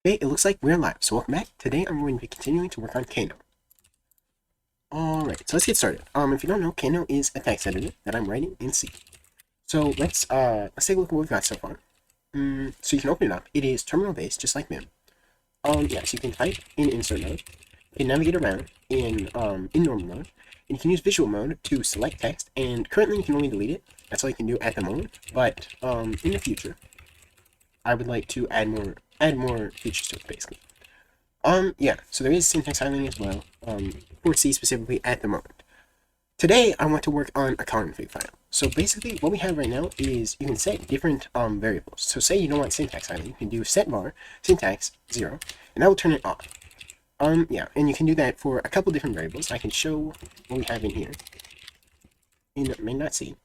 Okay, it looks like we're live, so welcome back. Today I'm going to be continuing to work on Kano. Alright, so let's get started. If you don't know, Kano is a text editor that I'm writing in C. So let's take a look at what we've got so far. So you can open it up. It is terminal based, just like Vim. Yeah, so you can type in insert mode. You can navigate around in normal mode. And you can use visual mode to select text, and currently you can only delete it. That's all you can do at the moment. But in the future, I would like to add more features to it, basically. Yeah, so there is syntax highlighting as well, for C specifically at the moment. Today, I want to work on a config file. So basically, what we have right now is you can set different variables. So say you don't want syntax highlighting, you can do set var syntax 0, and that will turn it off. Yeah, and you can do that for a couple different variables. I can show what we have in here in main.c.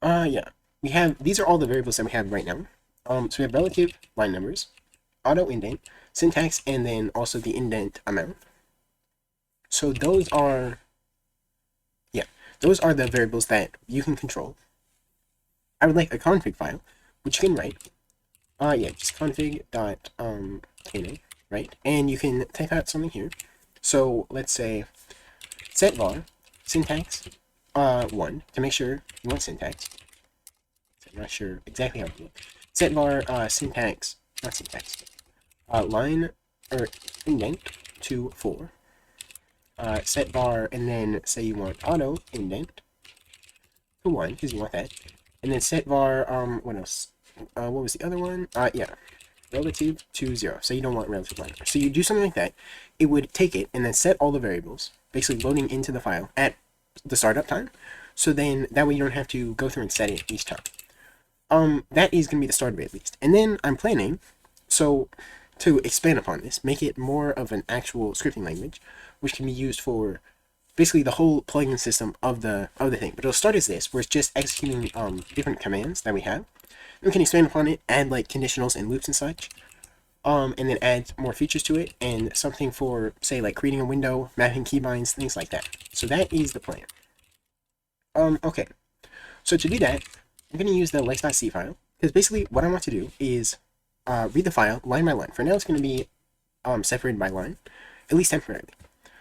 Yeah, these are all the variables that we have right now. So we have relative line numbers, auto indent, syntax, and then also the indent amount. So those are the variables that you can control. I would like a config file, which you can write. Yeah, just config dot kano, right? And you can type out something here. So let's say set var syntax 1 to make sure you want syntax. I'm not sure exactly how to do it. Set var syntax, not syntax, line or indent to 4. Set var, and then say you want auto indent to 1 because you want that, and then set var what else? What was the other one? Yeah, relative to 0. So you don't want relative line number. So you do something like that. It would take it and then set all the variables, basically loading into the file at the startup time. So then that way you don't have to go through and set it each time. That is going to be the start of it at least. And then I'm planning, so to expand upon this, make it more of an actual scripting language, which can be used for basically the whole plugin system of the thing. But it'll start as this, where it's just executing different commands that we have. And we can expand upon it, add like conditionals and loops and such, and then add more features to it, and something for, say, like creating a window, mapping keybinds, things like that. So that is the plan. Okay. So to do that, I'm going to use the lex.c file, because basically what I want to do is read the file line by line. For now, it's going to be separated by line, at least temporarily.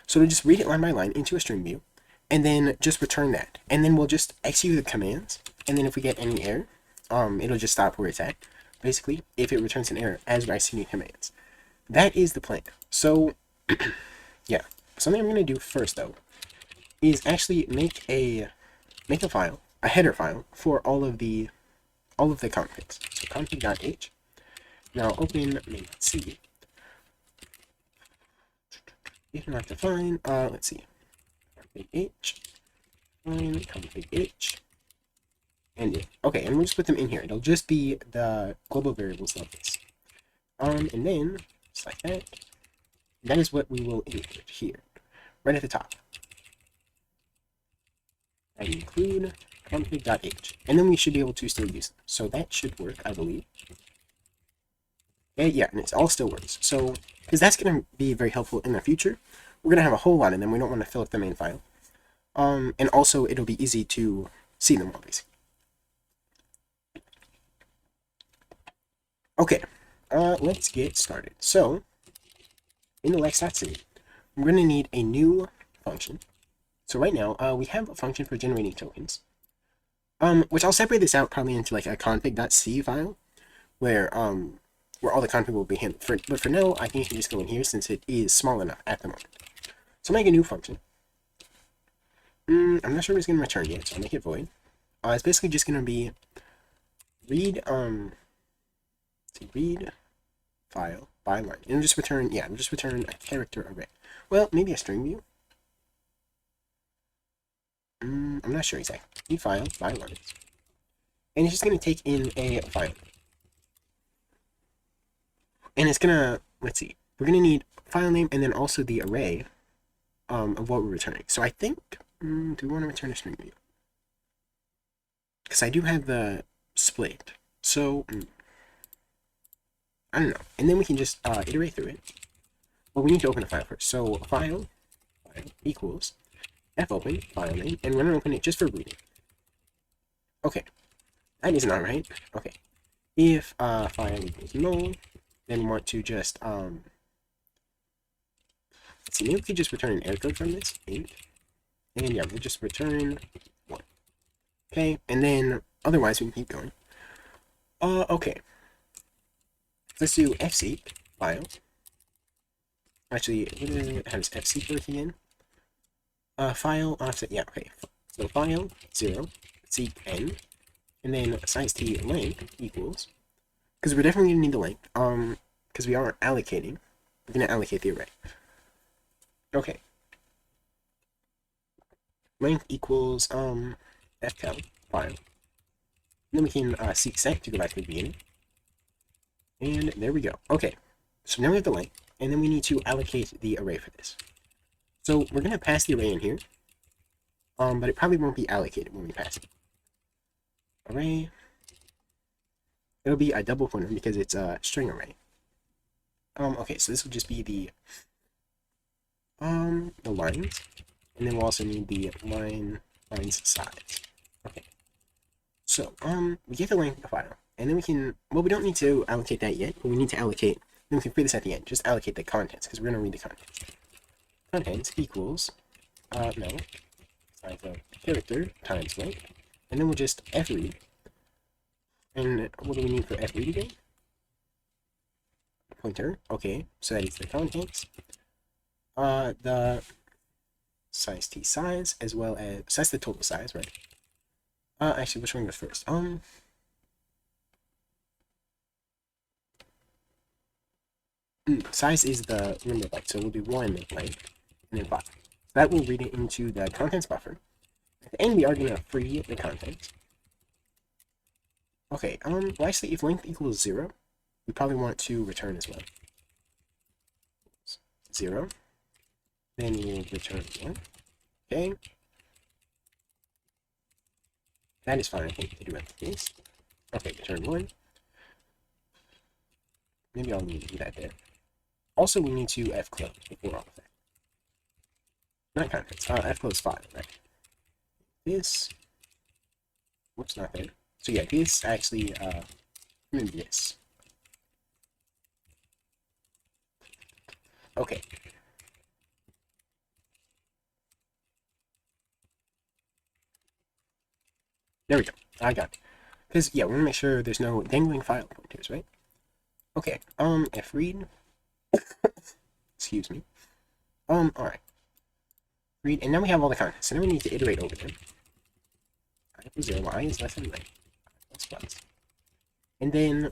So we'll just read it line by line into a string view, and then just return that. And then we'll just execute the commands, and then if we get any error, it'll just stop where it's at, basically, if it returns an error as we're executing commands. That is the plan. So, yeah. Something I'm going to do first, though, is actually make a file, a header file, for all of the configs. So config.h. Now open main.c. You can not define, let's see, config h, config h, and it. Okay, and we'll just put them in here. It'll just be the global variables like this. And then, just like that, that is what we will include here, right at the top. And include config.h, and then we should be able to still use them. So that should work, I believe. Yeah, and it all still works. So, because that's going to be very helpful in the future. We're going to have a whole lot of them. We don't want to fill up the main file. And also, it'll be easy to see them all, basically. Okay, let's get started. So, in the lex.c, we're going to need a new function. So right now, we have a function for generating tokens, which I'll separate this out probably into like a config.c file, where all the config will be handled. But for now, I think you can just go in here since it is small enough at the moment. So make a new function. I'm not sure what it's going to return yet, so I'll make it void. It's basically just going to be read file by line, and just return a character array. Well, maybe a string view. I'm not sure exactly. Read file by lines, and it's just going to take in a file. And it's gonna, let's see, we're gonna need file name and then also the array of what we're returning. So I think, do we want to return a string view? Because I do have the split. So, I don't know. And then we can just iterate through it. Well, we need to open a file first. So file equals fopen file name, and we're gonna open it just for reading. Okay, that is not right. Okay, if file equals null, then want to just, let's see, maybe we could just return an error code from this, 8, and yeah, we'll just return 1. Okay, and then otherwise we can keep going. Okay. Let's do fseek file. Actually, how does fseek work again? File offset, yeah, okay. So file 0, seek n, and then size t length equals, because we're definitely gonna need the length, because we are allocating. We're gonna allocate the array. Okay. Length equals fcal file. Then we can seek set to go back to the beginning. And there we go. Okay. So now we have the length, and then we need to allocate the array for this. So we're gonna pass the array in here. But it probably won't be allocated when we pass it. Array. It'll be a double pointer because it's a string array. Okay, so this will just be the lines, and then we'll also need the lines size. Okay. So, we get the length of the file, and then we can, well, we don't need to allocate that yet, but we need to allocate, then we can free this at the end, just allocate the contents, because we're going to read the contents. Contents equals, no, size of character times length, and then we'll just fread, and what do we need for fread again? Pointer, okay, so that is the contents, the size t size, as well as, so that's the total size, right? Actually, which one goes first? Size is the number of bytes, so we'll do 1 length, and then 5. That will read it into the contents buffer. At the end, we are going to free the contents. Okay, well, actually, if length equals 0, we probably want to return as well. 0. Then we'll return 1. Okay. That is fine, I think, to do it like this. Okay, return 1. Maybe I'll need to do that there. Also, we need to fclose before all of that. Not contents. Fclose 5, right? This. Whoops, not there. So yeah, this actually, maybe this. Okay. There we go. I got it. Because, yeah, we want to make sure there's no dangling file pointers, right? Okay, fread. Excuse me. Alright. Read, and now we have all the contents, so now we need to iterate over them. I equals 0, y is less than length. Plus plus. And then,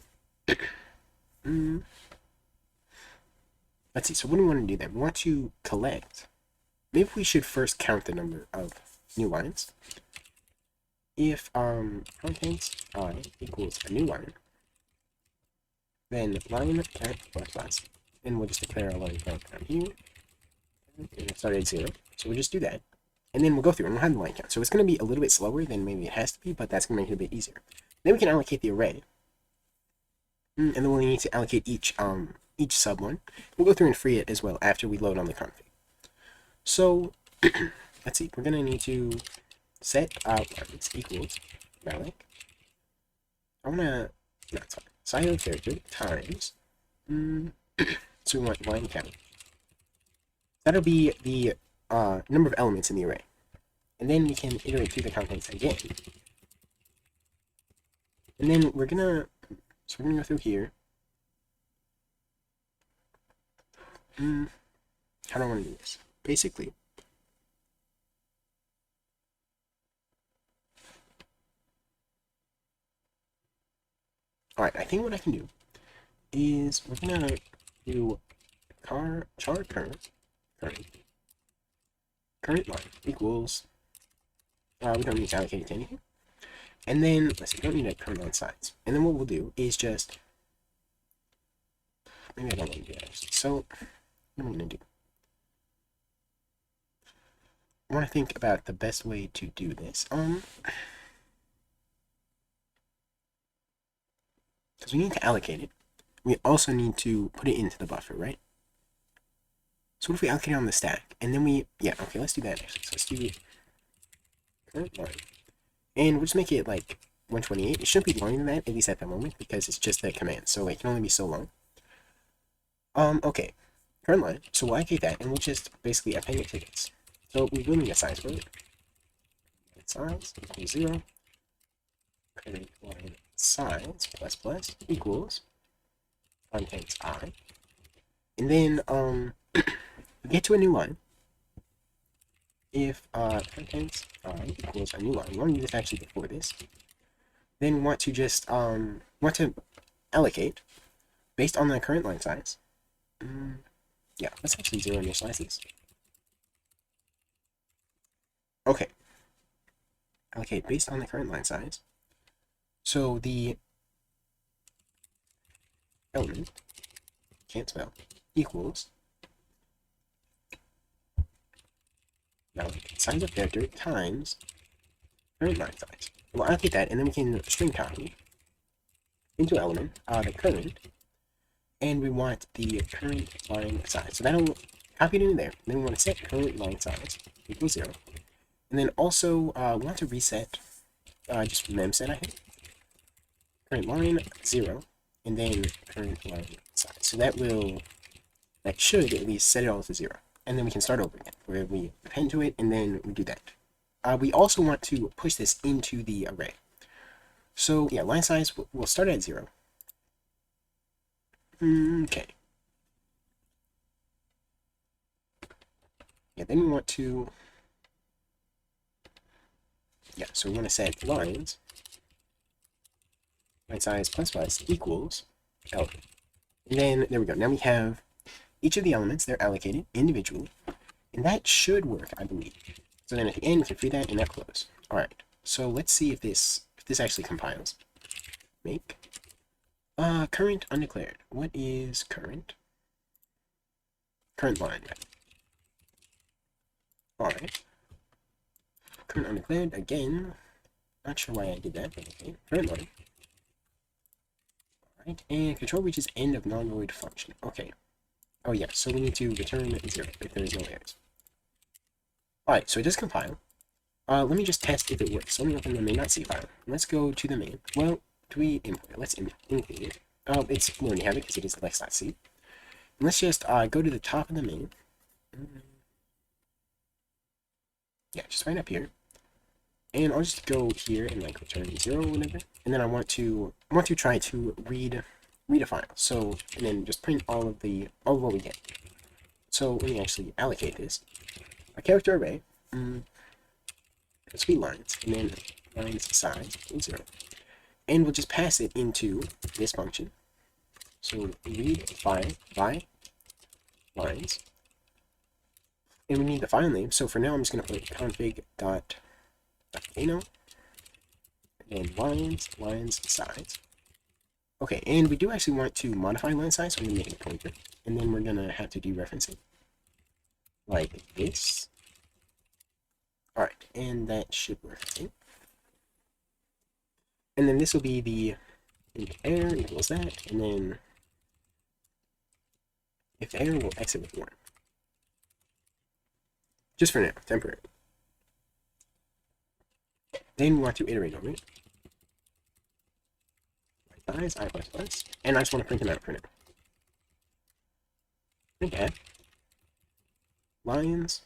let's see, so what do we want to do then? We want to collect. Maybe we should first count the number of new lines. If contents I equals a new line, then line count plus plus, and we'll just declare a line count down here. And it started at 0, so we'll just do that, and then we'll go through and we'll have the line count. So it's going to be a little bit slower than maybe it has to be, but that's going to make it a bit easier. Then we can allocate the array, and then we'll need to allocate each sub one. We'll go through and free it as well after we load on the config. So let's see, we're going to need to set outlines equals malloc. I want to, no, it's fine. Size of character times, so we want line count. That'll be the number of elements in the array. And then we can iterate through the contents again. And then we're gonna, so we're gonna go through here. How do I want to do this? Basically, alright, I think what I can do is we're gonna do char current line equals, we don't need to allocate it to anything. And then, let's see, we don't need a current line size. And then what we'll do is just, maybe I don't want to do that actually. So, what am I going to do? I want to think about the best way to do this. Because we need to allocate it. We also need to put it into the buffer, right? So what if we allocate it on the stack? And then we, yeah, okay, let's do that actually. So let's do current line. And we'll just make it like 128. It shouldn't be longer than that, at least at the moment, because it's just that command. So it can only be so long. Okay. Current line. So we'll allocate that, and we'll just basically append it tickets. So we will need a size for it. Size equals 0. Current line size plus plus equals contents I. And then we get to a new line. If contents I equals a new line, we want to do this actually before this. Then we want to just want to allocate based on the current line size. Yeah, let's actually zero initialize this. Okay. Allocate based on the current line size. So the element, can't spell, equals now size of character times current line size. We'll allocate that, and then we can string copy into element the current, and we want the current line size. So that'll copy it into there. Then we want to set current line size equals 0. And then also we want to reset just memset, I think. Current line 0, and then current line size. So that should at least set it all to 0. And then we can start over again, where we append to it, and then we do that. We also want to push this into the array. So yeah, line size will start at 0. Okay. Yeah, then we want to, yeah, so we want to set line size plus plus equals element. And then there we go. Now we have each of the elements, they're allocated individually, and that should work, I believe. So then at the end, we can free that and that close. All right. So let's see if this actually compiles. Make current undeclared. What is current? Current line. All right. Current undeclared again. Not sure why I did that, but okay. Current line. All right. And control reaches end of non-void function. Okay. Oh yeah. So we need to return 0 if there is no errors. All right. So it does compile. Let me just test if it works. So let me open the main.c file. Let's go to the main. Well, do we import it? Let's include it. It's we already have it because it is lex.c. And let's just go to the top of the main. Yeah, just right up here. And I'll just go here and like return 0 or whatever. And then I want to try to read a file. So and then just print all of what we get. So let me actually allocate this. A character array. Sweet lines, and then lines size equals 0. And we'll just pass it into this function. So read file by lines. And we need the file name. So for now, I'm just going to put config.kano and lines size. Okay, and we do actually want to modify line size, so I'm going to make it a pointer. And then we're going to have to dereference it like this. Alright, and that should work, I think. And then this will be the if error equals that, and then if error will exit with 1. Just for now, temporary. Then we want to iterate over it. Size, I plus plus, and I just want to print them out for now. Print at lines.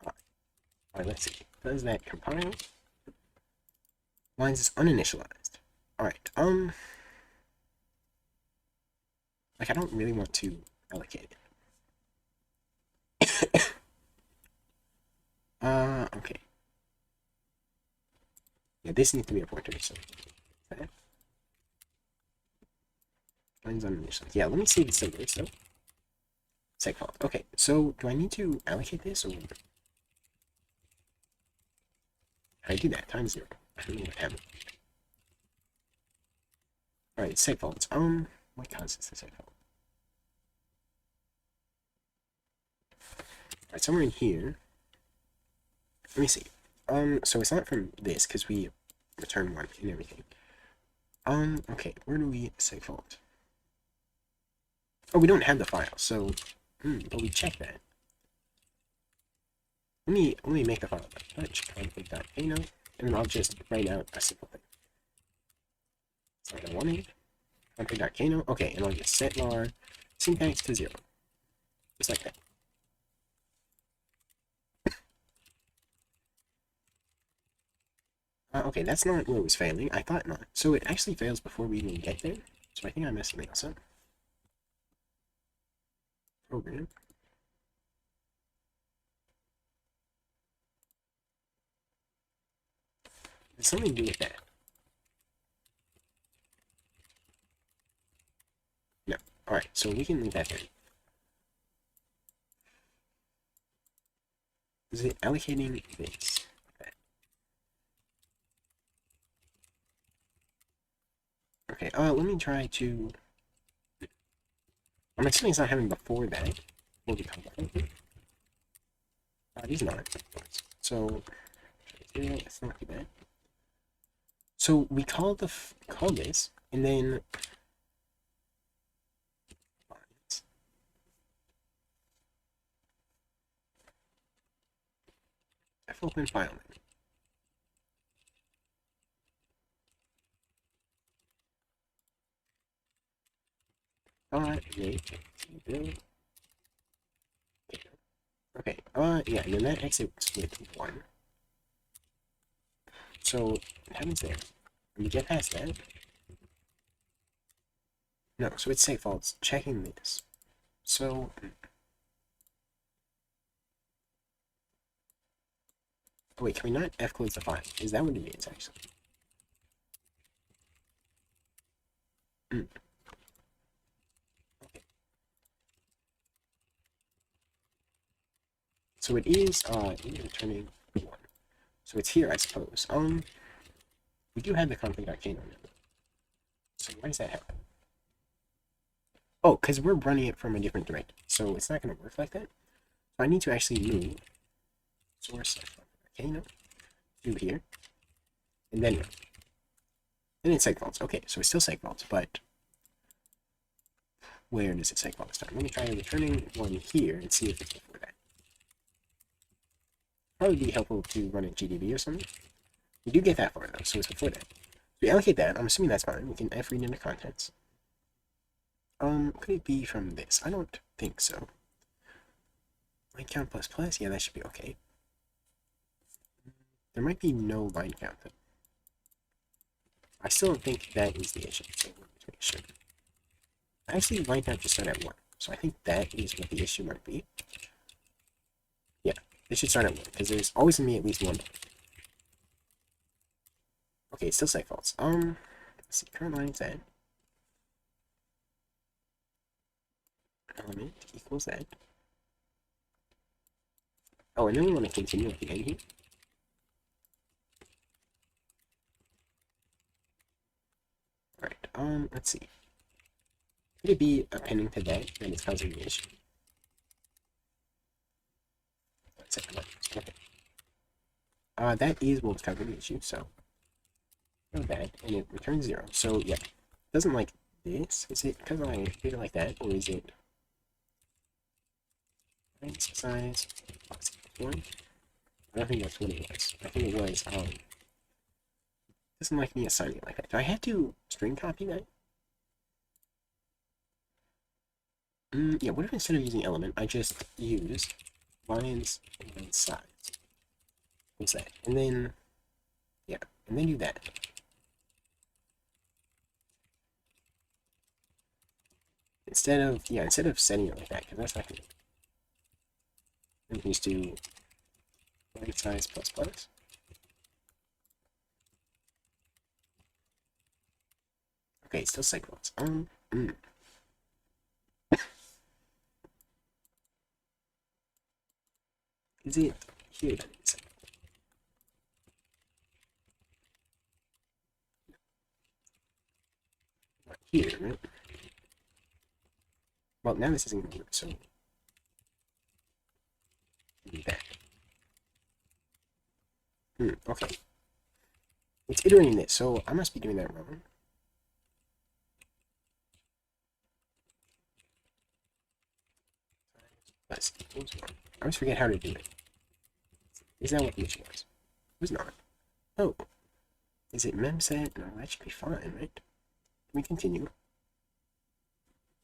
Alright, let's see. Does that compile? Lines is uninitialized. Alright, like I don't really want to allocate it. Okay. Yeah, this needs to be a pointer, so that. Lines uninitialized. Yeah, let me see if it still works though. Seg fault. Okay, so do I need to allocate this or how do I do that? Times 0. I don't know what happened. Alright, seg faults. What causes the seg fault? Alright, somewhere in here. Let me see. So it's not from this, because we return 1 and everything. Okay, where do we seg fault? Oh, we don't have the file, so but we check that. Let me make the file touch config.kano, and then I'll just write out a simple thing. So I wanted config.kano. Okay, and I'll just set var syntax to 0. Just like that. Okay, that's not where it was failing. I thought not. So it actually fails before we even get there. So I think I messed something else up. Program. There's something to do with that. No. Alright, so we can leave that there. Is it allocating this? Okay, let me try to... I'm assuming it's not having before that. What we call that? These not. So, it's not too bad. So we call this, and then fopen file name. Okay, yeah, and then that exits with 1. So, it happens there. When you get past that... No, so it's safe faults, checking this. So... Oh wait, can we not F-close the file? Is that what it means, actually? Okay. So it is returning 1. So it's here, I suppose. We do have the config.k on it. So why does that happen? Oh, because we're running it from a different directory, so it's not going to work like that. So I need to actually move source config.k to here, and then run. And it's segfaults. Okay, so it's still segfaults, but where does it segfault this time? Let me try returning 1 here and see if it's before that. Probably be helpful to run a GDB or something. We do get that far though, so it's before that. We allocate that. I'm assuming that's fine. We can F read into contents. Could it be from this? I don't think so. Line count plus plus? Yeah, that should be okay. There might be no line count though. I still don't think that is the issue, so let me make sure. Actually, line count just start at 1, so I think that is what the issue might be. Yeah, it should start at 1, because there's always going to be at least 1. Okay, it's still segfaults. Let's see, current line is that. Element equals that. Oh, and then we want to continue at the end here. Alright, let's see. Could it be appending to that it's causing the issue? Okay. That is what's causing the issue, so no bad, and it returns 0. So yeah, it doesn't like this. Is it because I did it like that, or is it size 1? I don't think that's what it was. I think it was doesn't like me assigning it like that. Do I have to string copy that? Yeah, what if instead of using element, I just use lines and size? What's that? And then, yeah, and then do that. Instead of setting it like that, because that's not going to... We can just do line size plus plus. Okay, it's still segments. Is it here that it's here, right? Well, now this isn't going to work, so do that. Okay. It's iterating this, so I must be doing that wrong. Plus equals 1. I always forget how to do it. Is that what the issue was? It was not. Oh. Is it memset? No, that should be fine, right? Can we continue?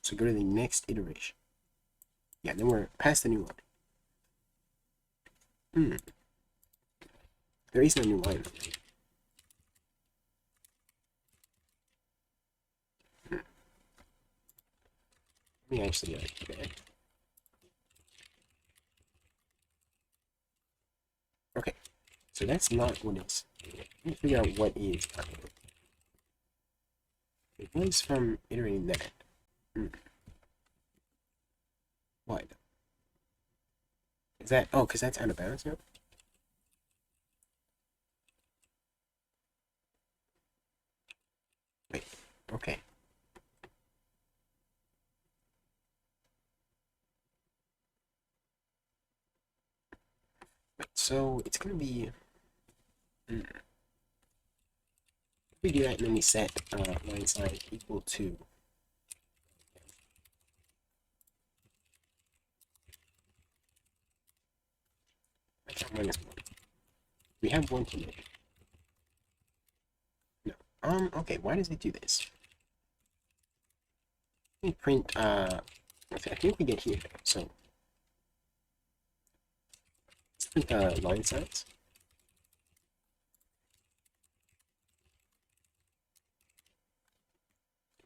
So go to the next iteration. Yeah, then we're past the new line. There is no new line though, right? Let me actually do that. Okay, so that's not what it's. Let me figure out what is. It was from iterating that. What? Is that? Oh, because that's out of bounds now? Wait, okay. Wait, so it's gonna be. We do that and then we set line size equal to. I can't minus one. We have one to make. No. Okay, why does it do this? Let me print, okay, I think we get here, so. Let's print line size.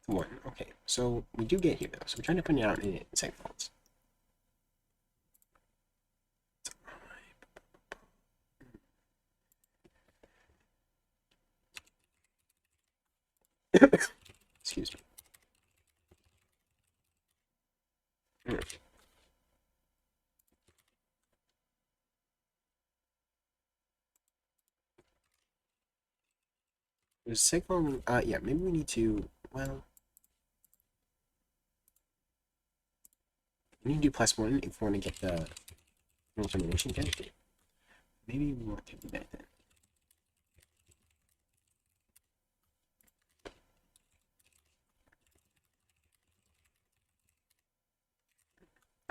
One, okay, so we do get here though, so we're trying to print it out in segments. Excuse me. There's segment, yeah, maybe we need to, well, we need to do +1 if we want to get the termination character. Maybe we want to do that then.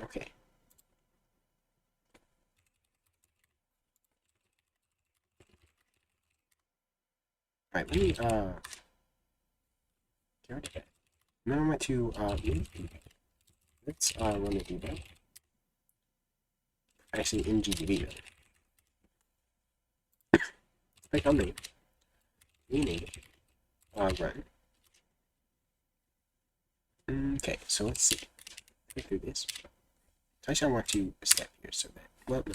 Okay. Alright, let me, get rid of that. Now I want to, let's, run the debug. Actually, in GDB, though. Click on the rename, run. Okay, so let's see. Go through this. So actually, I want to step here so that, well, no,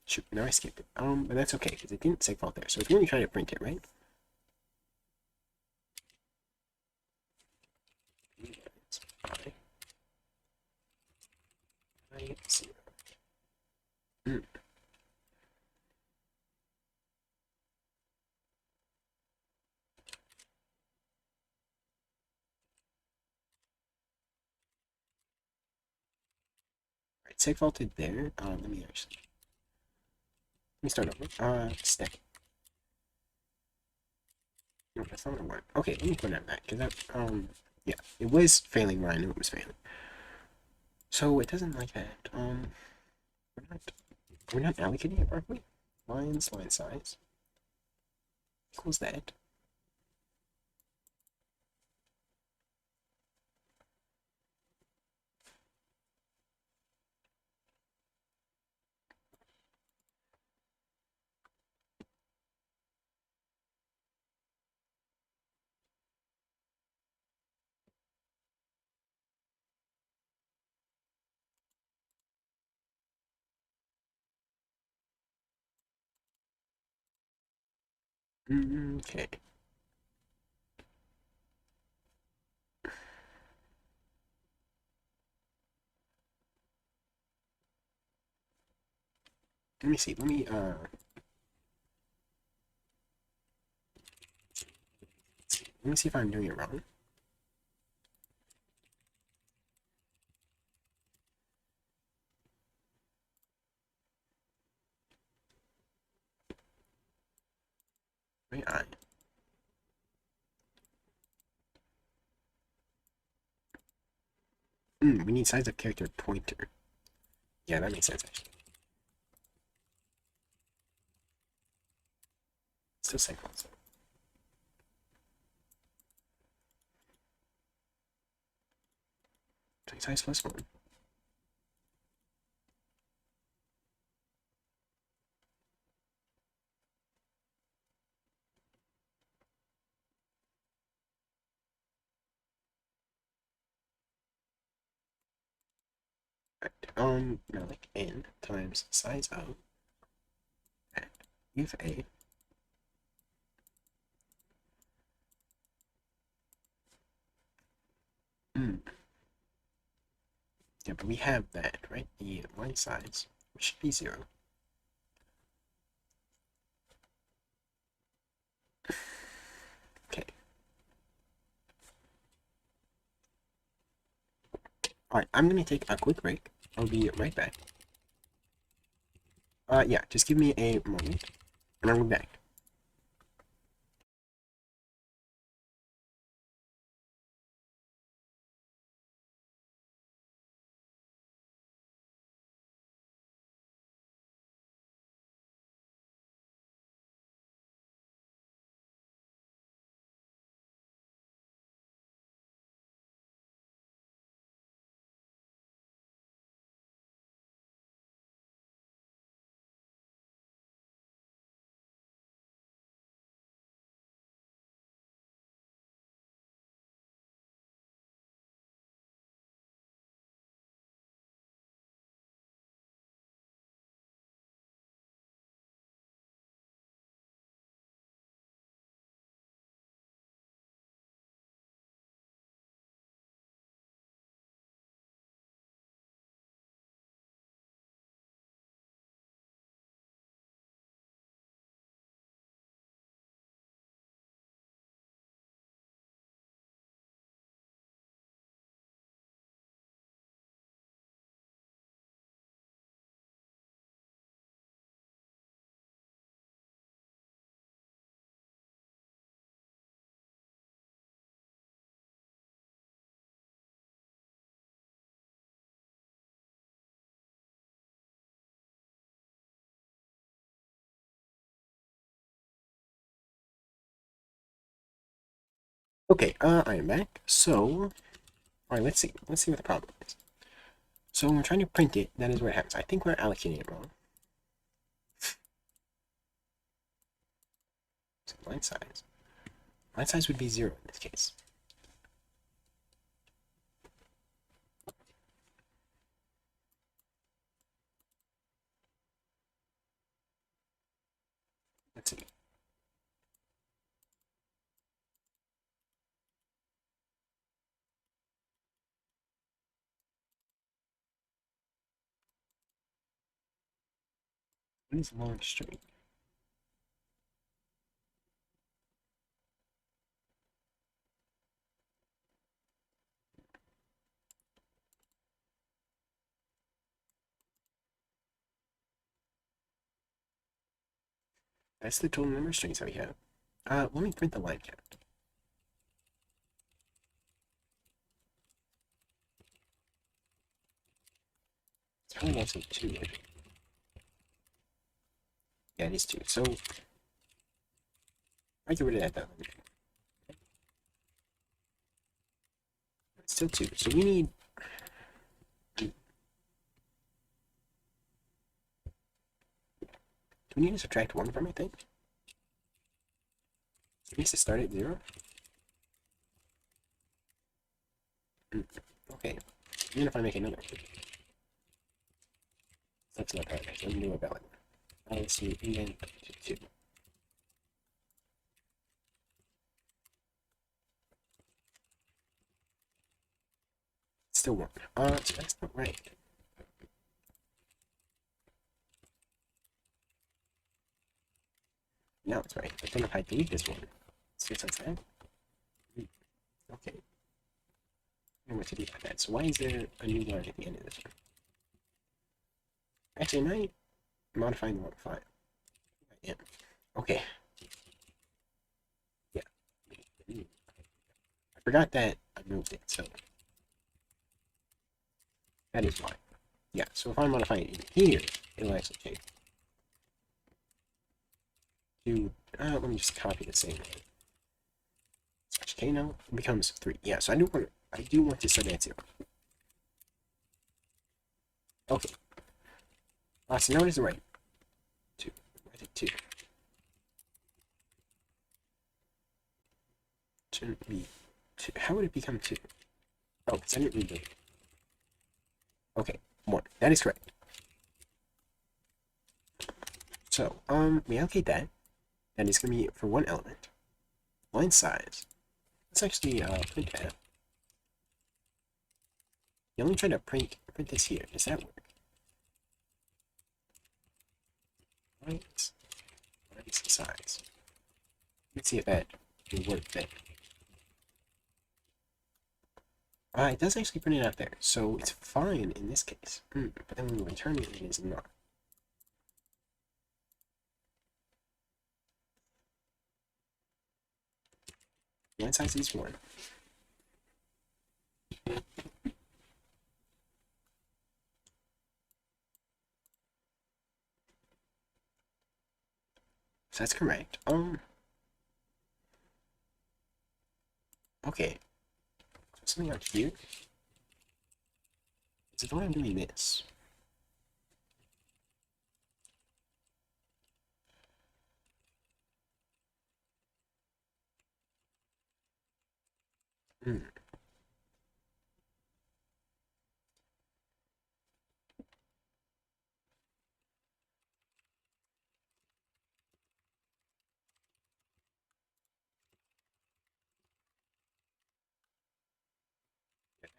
shoot, now I skipped it. But that's okay, because it didn't segfault there, so it's going to try to print it, right? Alright, segfaulted there. Let me start over. Step. No, that's not gonna work. Okay, let me put out that, because that, yeah, it was failing where I knew it was failing. So it doesn't like that. We're not allocating it properly. Lines, line size. Equals that. Okay. Let me see. Let me see if I'm doing it wrong. Wait, we need size of character pointer. Yeah, that makes sense actually. Still segments. size plus 1. Now like n times size of at if a yeah, but we have that, right? The line size, which should be 0. Okay. Alright, I'm gonna take a quick break. I'll be right back. Yeah, just give me a moment, and I'll be back. Okay, I am back. So, alright, let's see. Let's see what the problem is. So when we're trying to print it, that is where it happens. I think we're allocating it wrong. So line size. Line size would be 0 in this case. Let's see. What is long string? That's the total number of strings that we have. Let me print the line count. It's probably also 2, I think. Yeah, it is 2. So, I get rid of that though. It's still 2. So we need... Do we need to subtract 1 from, I think? It needs to start at 0? Okay. Even if I make another. That's not right. Let me do a valid. Let's do indent to 2. Still 1. So that's not right. Now it's right. But then if I delete this one, see what's inside? Okay. I know what to do with that. So why is there a new line at the end of this one? Actually, am I modifying the wrong file? I am. Okay. Yeah. I forgot that I moved it, so that is why. Yeah, so if I modify it in here, it'll actually change. Let me just copy the same one. Okay, now it becomes 3. Yeah, so I do want to set that 0. Okay. So now what is the right? 2. Why is it 2? Shouldn't be 2. How would it become 2? Oh, because I didn't read it. Okay, 1. That is correct. So, we allocate that. That is going to be for one element. Line size. Let's actually print that. You only try to print this here. Does that work? Right. Size. Let's see if that will work then. It does actually print it out there, so it's fine in this case. But then when we return it, it is not. Line size is 1. So that's correct. Okay. Something out here. Is it why I'm doing this? Hmm.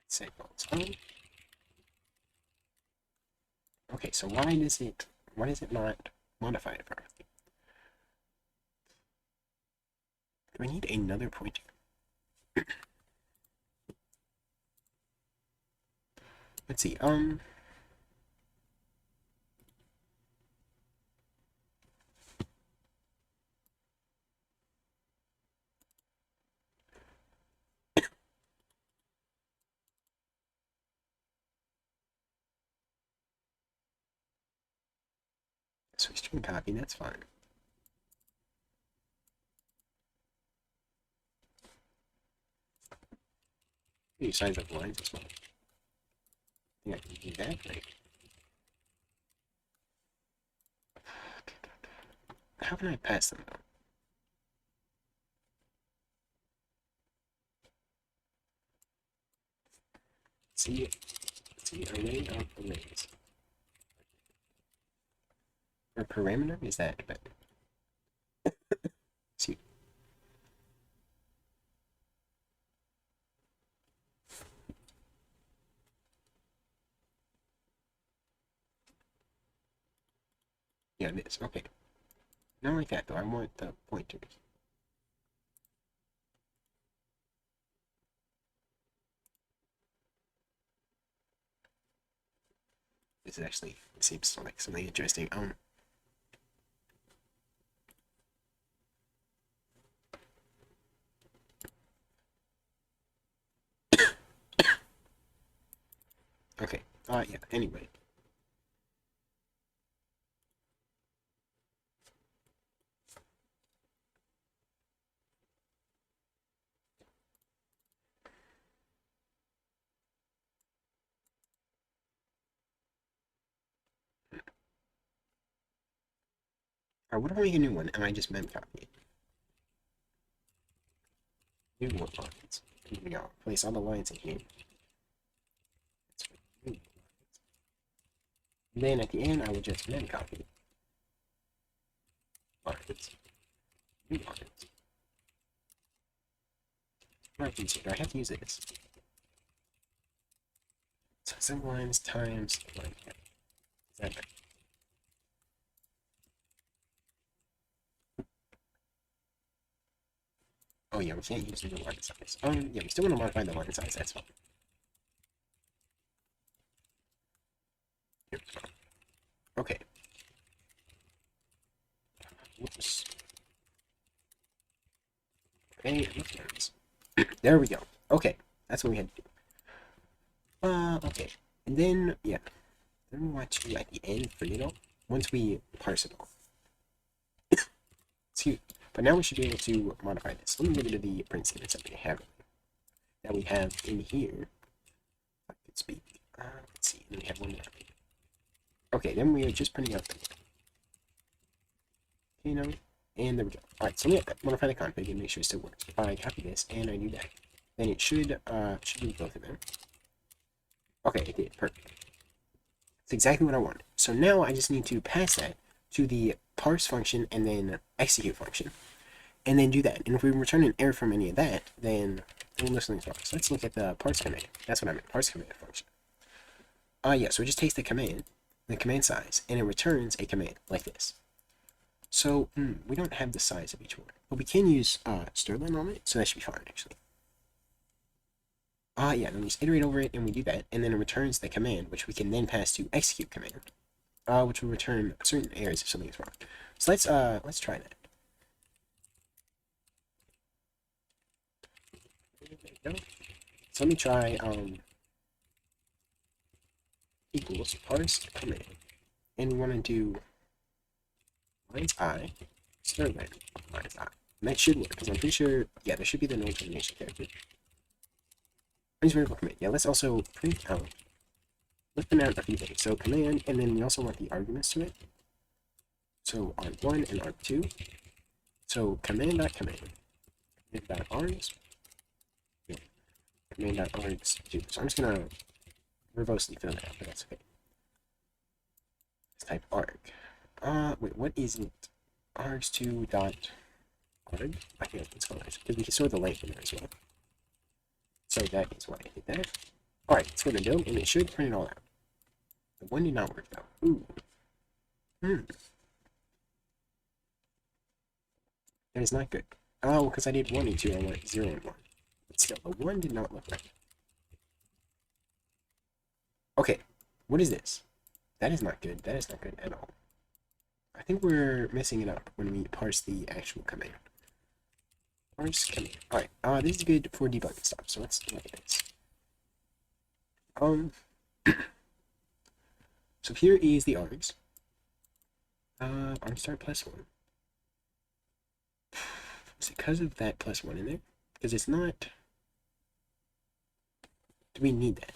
Save bones. Okay, so why is it not modified properly? Do I need another pointer? Let's see, so string copy, that's fine. You size up lines as well. I think I can do that, right? How can I pass them though? See array of arrays. Or parameter? Is that better? See. Yeah, it is. Okay. Not like that though. I want the pointers. This is actually seems like something interesting. Okay. Yeah. Anyway. What if I make a new one and I just mem copy it? New one lines. Here we go. Place all the lines in here. And then at the end, I will just mem copy lines. New lines. Right, do I have to use this? So some lines times line count. Is that right? Oh yeah, we can't use the new line size. Yeah, we still want to modify the line size, that's fine. Okay. Whoops. Hey, there we go. Okay, that's what we had to do. Okay. And then, yeah. Then we want to, at the end, print it all. Once we parse it all. Excuse me. But now we should be able to modify this. Let me get rid of the print statements that we have in here. If I could speak. Let's see. Then we have one more. Okay, then we are just printing out the volcano, and there we go. Alright, so let me modify the config and make sure it still works. If I copy this and I do that, then it should do both of them. Okay, it did. Perfect. It's exactly what I wanted. So now I just need to pass that to the parse function and then execute function, and then do that. And if we return an error from any of that, then something's wrong. So let's look at the parse command. That's what I meant, parse command function. Yeah, so it just takes the command size, and it returns a command like this. So we don't have the size of each one, but we can use Sterling on it, so that should be fine actually. Yeah, then we just iterate over it, and we do that, and then it returns the command, which we can then pass to execute command, which will return certain errors if something is wrong. So let's try that. There we go. So let me try equals parse command, and we want to do lines I, Sterling lines I, and that should work because I'm pretty sure there should be the no termination character. Variable command. Yeah, let's also print out. Let's print out a few things. So command, and then we also want the arguments to it. So arg1 and arg2. So command.command. Command.args. Command.args2. So I'm just gonna verbosely fill that out, but that's okay. Let's type arg. Wait, what is it? Args2 dot arg? I think it's called because we can store the length in there as well. So that is why I did that. Alright, let's go to build, and it should print it all out. The one did not work though. Ooh. That is not good. Oh, because I did 1 and 2, I want 0 and 1. But still, the 1 did not look right. Okay, what is this? That is not good. That is not good at all. I think we're messing it up when we parse the actual command. Parse command. Alright, this is good for debugging stuff, so let's look at this. So here is the args. Arg start +1. Is it because of that +1 in there? Because it's not. Do we need that?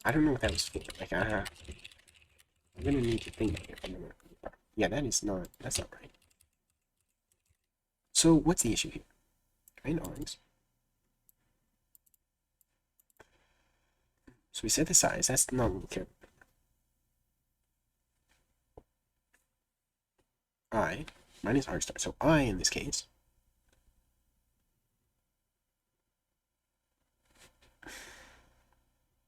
I don't know what that was for. Like, I'm gonna need to think of it. Yeah, that's not right. So what's the issue here? Command args. So we set the size. That's not what we care about. I minus arg start. So I in this case.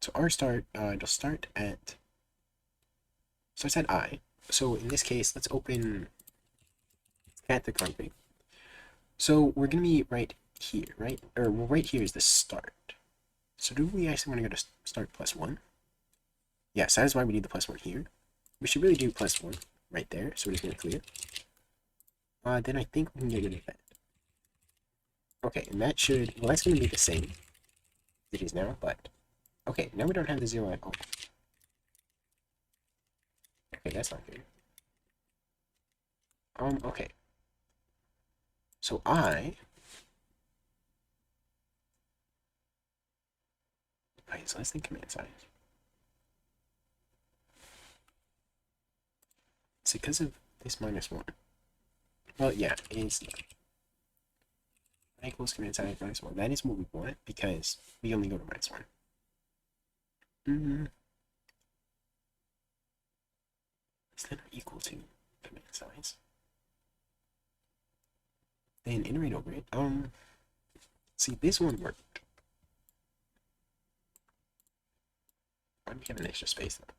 So R start, it'll start at. So it's at I. So in this case, let's open at the config. So we're gonna be right here, right? Or well, right here is the start. So do we actually want to go to start +1? Yes, that is why we need the +1 here. We should really do +1 right there, so we're just gonna clear. Then I think we can get rid of that. Okay, and that should, well, that's gonna be the same as it is now, but okay, now we don't have the 0 at all. Okay, that's not good. Okay. So right, so let's think command size. It's because of this -1. Well, yeah, it's equals command size -1. That is what we want because we only go to -1. Is that equal to command size? Then iterate over it. See, this one worked. Why do we have an extra space though?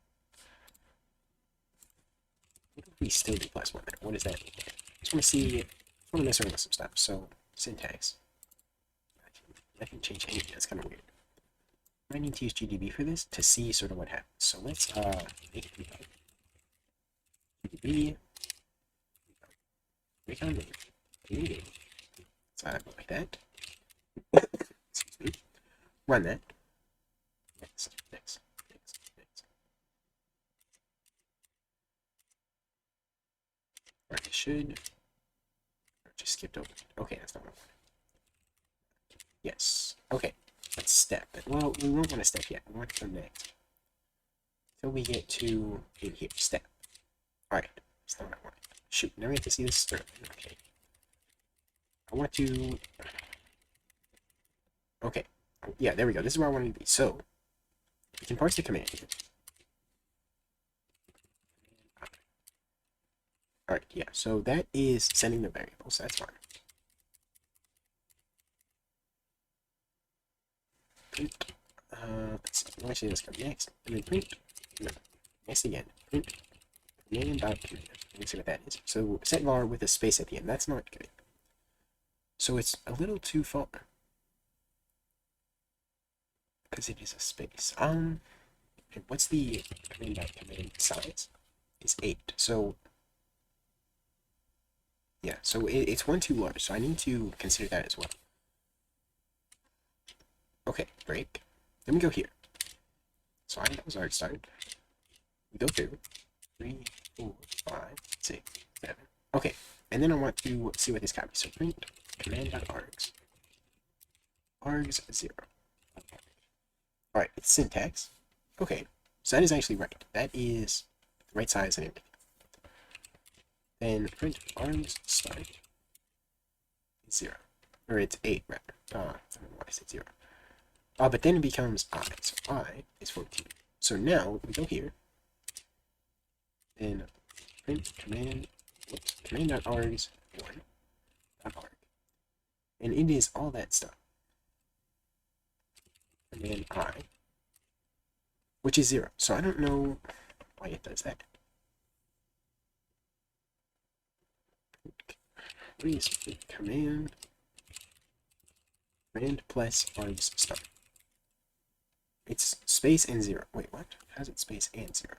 What if we still do +1 there? What does that mean? I just want to see, I want to mess around with some stuff. So, syntax. I can change anything, that's kind of weird. I need to use GDB for this to see sort of what happens. So let's make it GDB. Recon name. So like that. Excuse me. Run that. Next. Right, it should. Just skipped over. Okay, that's not what I wanted. Yes. Okay. Let's step. Well, we won't want to step yet. We want to go next. Till we get to in here. Step. Alright. That's not what I want. Shoot, now we have to see this sterling. Okay. I want to... Okay. Yeah, there we go. This is where I wanted to be. So, we can parse the command here. Alright, yeah. So that is sending the variables. That's fine. Print. Let's see. Actually, let's go next. And then print. No. Next again. Print. Command.command. Let's see what that is. So, set var with a space at the end. That's not good. So it's a little too far. Because it is a space. What's the command size? Is 8. So, yeah, so it's one too large. So I need to consider that as well. Okay, break. Then we go here. So that was our start. We go through 3, 4, 5, 6, 7. Okay, and then I want to see what this copies. So print command.args. Args 0. Alright, it's syntax. Okay, so that is actually right. That is the right size and everything. Then print args start is 0. Or it's 8, rather. I don't know why I said 0. But then it becomes I. So I is 14. So now we go here. Then print command.args 1.arg. And it is all that stuff. And then I, which is 0. So I don't know why it does that. Please command plus args start. It's space and 0. Wait, what? How's it space and 0?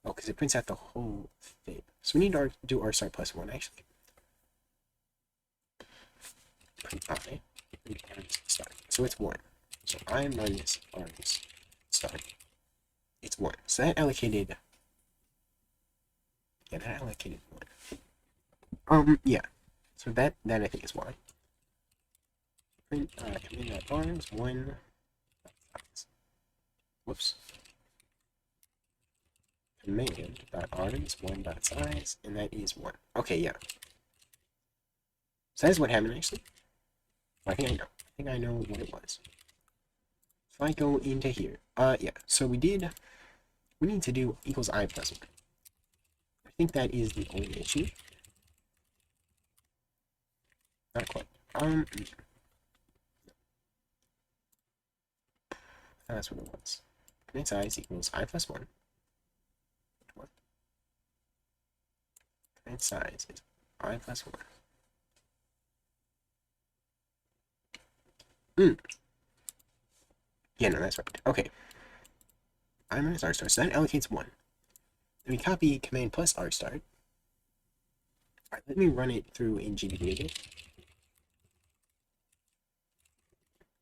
Oh, because it prints out the whole thing. So we need to do argstart plus 1, actually. Print I, print args start. So it's 1. So I minus args start. It's 1. So that allocated... Yeah, that allocated 1. Yeah. So that I think is why. Print command.args 1. Whoops. Command.args 1.size, and that is 1. Okay, yeah. So that's what happened, actually. I think I know. I think I know what it was. If I go into here, yeah. So we need to do equals I plus 1. I think that is the only issue. Not quite. That's what it was. Command size equals I plus 1. Command size is I plus 1. Yeah, no, that's right. Okay. I minus r start. So that allocates 1. Then we copy command plus r start. Alright, let me run it through in GDB again.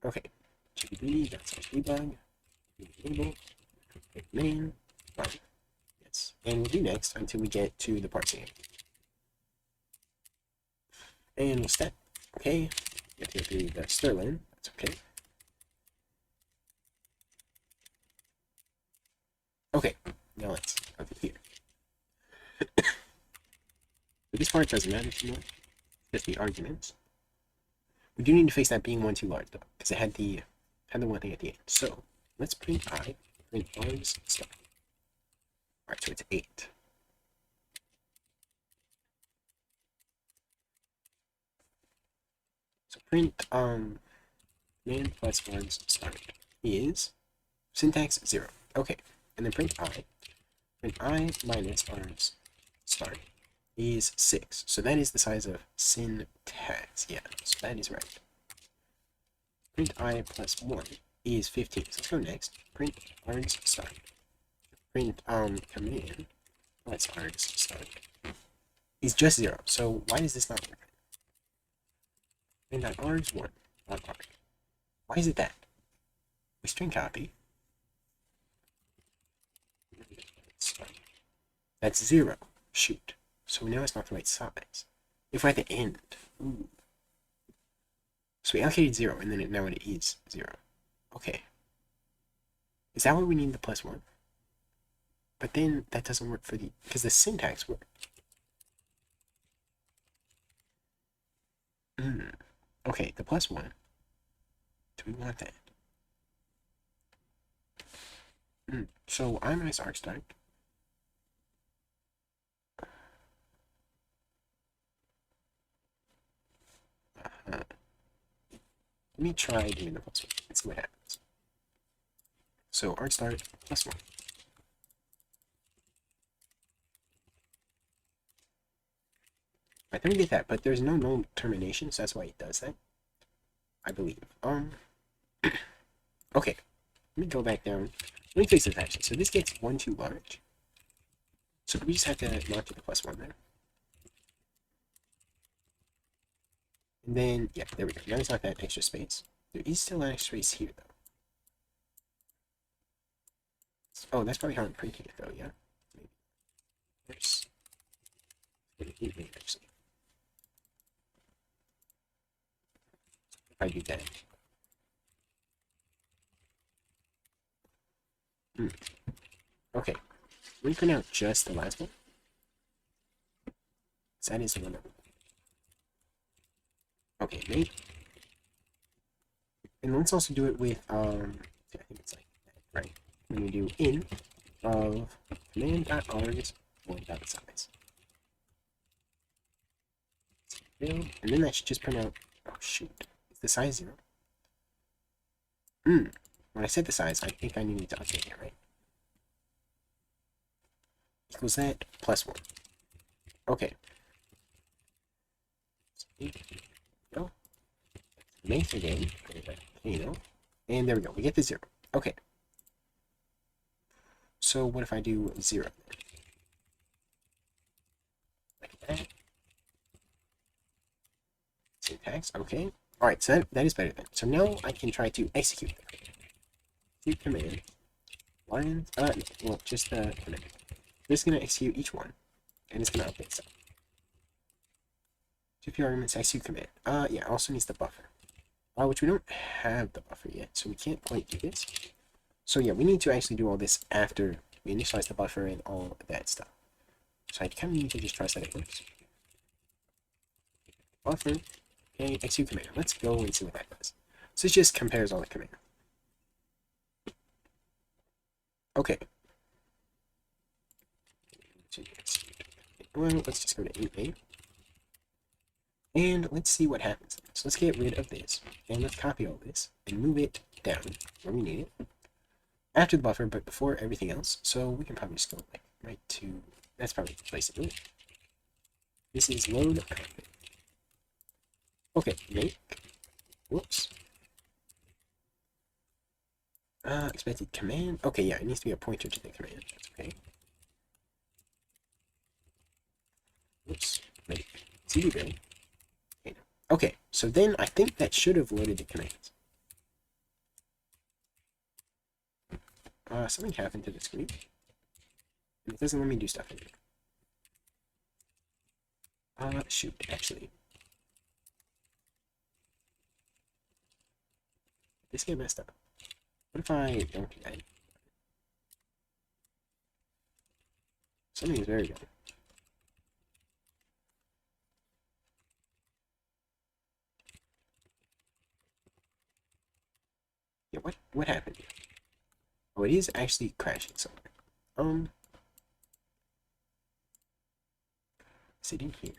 Okay. GDB, that's debug. Enable. Main. Run. Yes. And we'll do next until we get to the parsing. And we'll step. Okay. You have to go through the sterling. That's okay. Okay, now let's go through here. But this part doesn't matter too much. Just the arguments. We do need to fix that being 1 too large though, because it had the one thing at the end. So let's print I, print args start. Alright, so it's 8. So print command plus args start is syntax 0. Okay. And then print I minus args start is 6. So that is the size of syntax. Yeah, so that is right. Print I plus 1 is 15. So let's go next. Print args start. Print command plus args start is just 0. So why does this not work? Print.args 1 not arg. Why is it that? We string copy. That's 0. Shoot. So now it's not the right size. If we're at the end. Ooh. So we allocated 0, and then now it is 0. Okay. Is that why we need the +1? But then that doesn't work for the, because the syntax works. Okay, the +1. Do we want that? So I'm nice arc start. Let me try doing the +1 and see what happens. So arc start +1. I think we get that, but there's no null termination, so that's why it does that. I believe. Okay. Let me go back down. Let me fix this actually. So this gets 1 too large. So we just have to mark to the +1 there. And then, yeah, there we go. Now it's not that extra space. There is still an extra space here, though. Oh, that's probably how I'm printing it, though, yeah? Maybe. There's... Maybe, actually. If I do that. Okay. Let me print out just the last one. So that is the one that... Okay, maybe. And let's also do it with, I think it's like that, right? When we do in of command.args one.size. And then that should just print out, oh shoot, is the size 0? When I set the size, I think I need to update it, right? Equals that +1. Okay. Go. Make again. And there we go. We get the 0. Okay. So what if I do 0? Like that. Syntax. Okay. Alright, so that is better then. So now I can try to execute it. Execute command. Lines. Well, just the command. This is going to execute each one. And it's going to update stuff. 2p arguments execute command. Yeah, also needs the buffer. Which we don't have the buffer yet, so we can't quite do this. So yeah, we need to actually do all this after we initialize the buffer and all that stuff. So I kind of need to just trust that it works. Buffer, okay, execute command. Let's go and see what that does. So it just compares all the commands. Okay. Well, let's just go to 8a. And let's see what happens. So let's get rid of this. And let's copy all this and move it down where we need it. After the buffer, but before everything else. So we can probably just go like right to, that's probably the place to do it. This is load config. Okay, make, whoops. Expected command. Okay, yeah, it needs to be a pointer to the command. That's okay. Whoops, make cd build. Okay, so then I think that should have loaded the commands. Something happened to the screen. And it doesn't let me do stuff in here. Shoot, actually. This get messed up. What if I don't do that? Something is very good. Yeah, what happened here? Oh, it is actually crashing somewhere. Is it in here?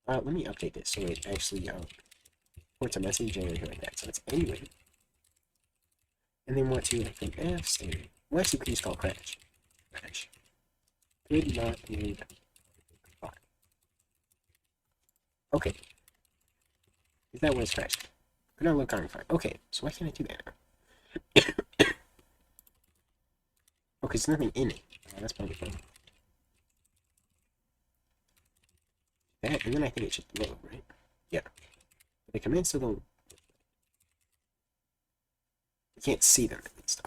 Let me update this so it actually ports a message and everything like that. So it's anyway. And then what to from F standard. Well, actually, we can just call crash. Crash. Could not load. Okay. Is that what it's crashing? Could not load current file. Okay, so why can't I do that now? Okay, there's nothing in it. That's probably fine. That, and then I think it should load, right? Yeah. But the commands still don't. You can't see them at least.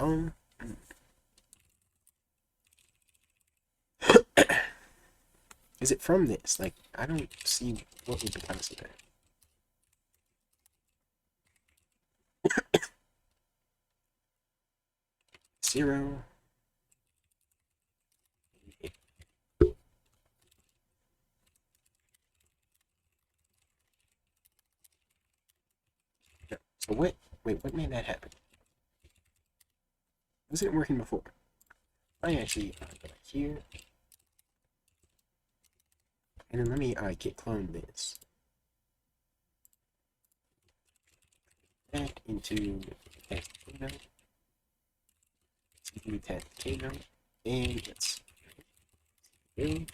Is it from this? Like, I don't see what would be cause of that. 0. So what? Wait, what made that happen? Was it working before? I actually go back here, and then let me git clone this that into test kno, cd test kno, and let's go.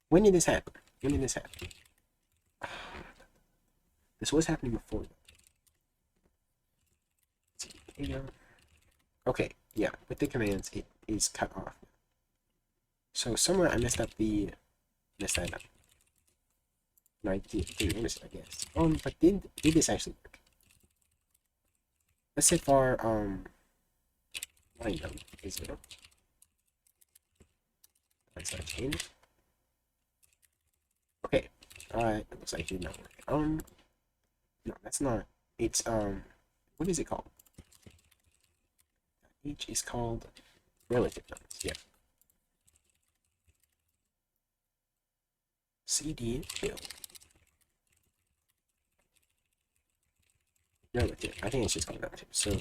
When did this happen? When did this happen? This was happening before. Kno. Okay, yeah, with the commands, it is cut off. So somewhere I messed that up. No, I didn't notice it, I guess. But did this actually work? Let's set var I know is 0. Let's not change it. Okay. It looks like it did not work. No, that's not. It's what is it called? H is called relative numbers. Yeah. CD build relative. I think it's just called relative. So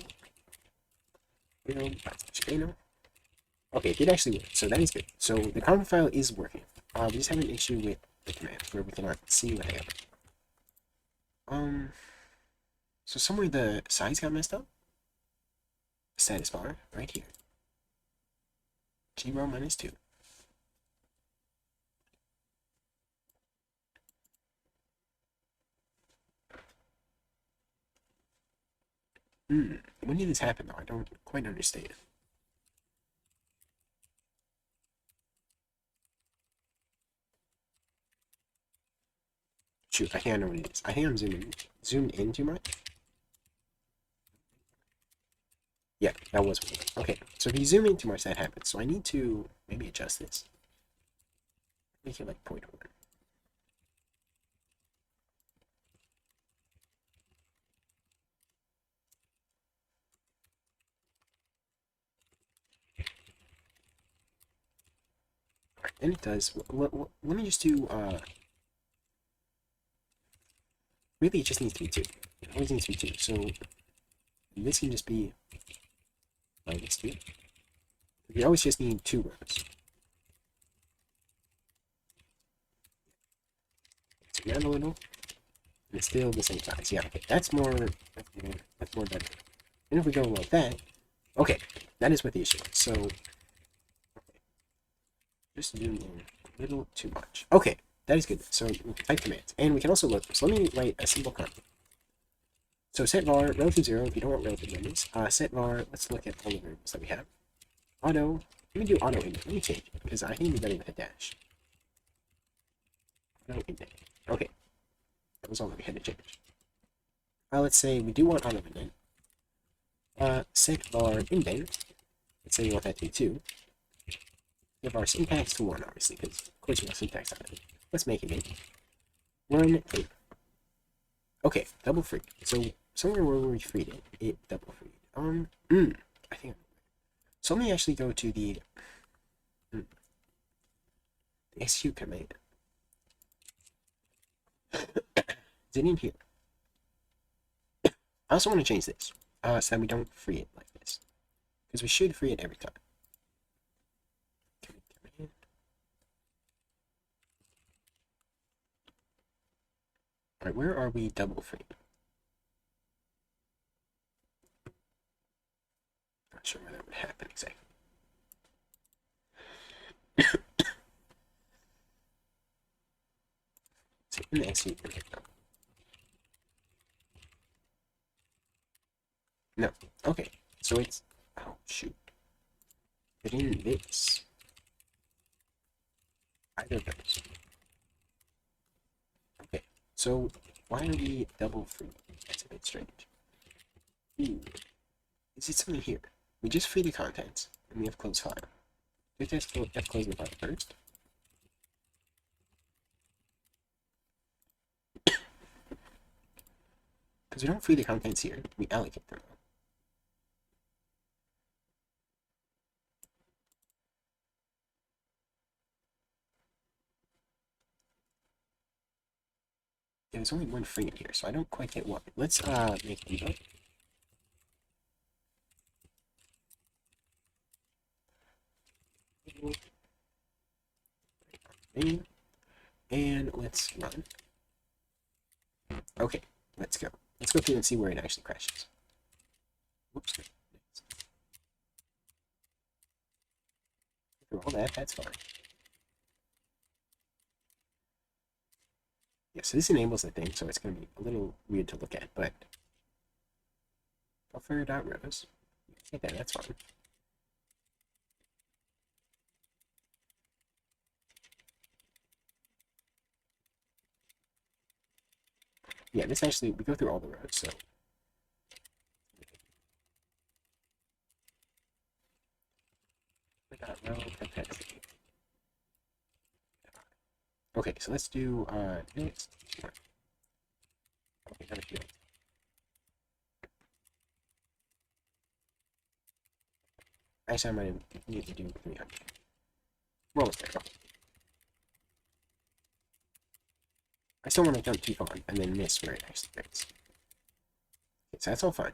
build /kno. Okay, it did actually work. So that is good. So the common file is working. We just have an issue with the commands where we cannot see what they are. So somewhere the size got messed up. Status bar right here. 0 minus 2. When did this happen though? I don't quite understand. Shoot, I think I know what it is. I think I'm zoomed in too much. Yeah, that was weird. Okay, so if you zoom in too much, that happens. So I need to maybe adjust this. Make it like 0.1. Alright, and it does. Let me just do, really it just needs to be 2. It always needs to be 2. So this can just be minus 2. We always just need 2 rows. Zoom down a little, and it's still the same size. Yeah, okay, that's more better. And if we go like that, okay, that is what the issue is. So, okay, just zoom in a little too much. Okay, that is good. So type commands, and we can also look. So let me write a simple command. So set var relative 0 if you don't want relative values. Set var. Let's look at all the variables that we have. Auto. Let me do auto indent. Let me change it because I think it'd be better with a dash. Auto indent. Okay, that was all that we had to change. Let's say we do want auto indent. Set var indent. Let's say we want that to be 2. Give our syntax to 1, obviously, because of course we want syntax on it. Let's make it big. 1 8. Okay, double free. So somewhere where we freed it, it double freed. I think. So let me actually go to the execute command. Is it in here? I also want to change this so that we don't free it like this, because we should free it every time. Alright, where are we double freed? Not sure where that would happen exactly. So in the execute command. No. Okay. So it's, oh shoot. But in this, either of those. Okay. So why are we double free? That's a bit strange. Is it something here? We just free the contents and we have close file. We have to close the file first. Because we don't free the contents here, we allocate them. Yeah, there's only one free in here, so I don't quite get what. Let's make debug. And let's run. Okay, let's go. Let's go through and see where it actually crashes. Whoops. Through all that, that's fine. Yeah, so this enables the thing, so it's going to be a little weird to look at, but buffer.rows. Okay, that's fine. Yeah, this actually, we go through all the rows, so. Okay, so let's do next. Okay, how to actually, I might need to do 300. Well, it's there. I still want to jump too far and then miss where it actually fits. Okay, so that's all fine.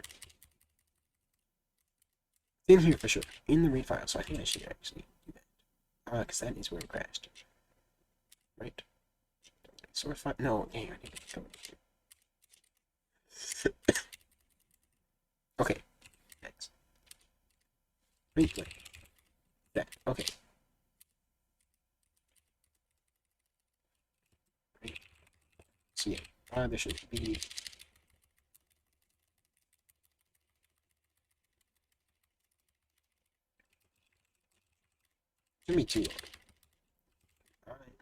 It's in here for sure, in the read file, so I think I should actually do that. Because that is where it crashed. Right? Source file? No, yeah, I need to go. Okay, next. Replay. That, okay. So yeah, there should be. Shouldn't be too long. Alright.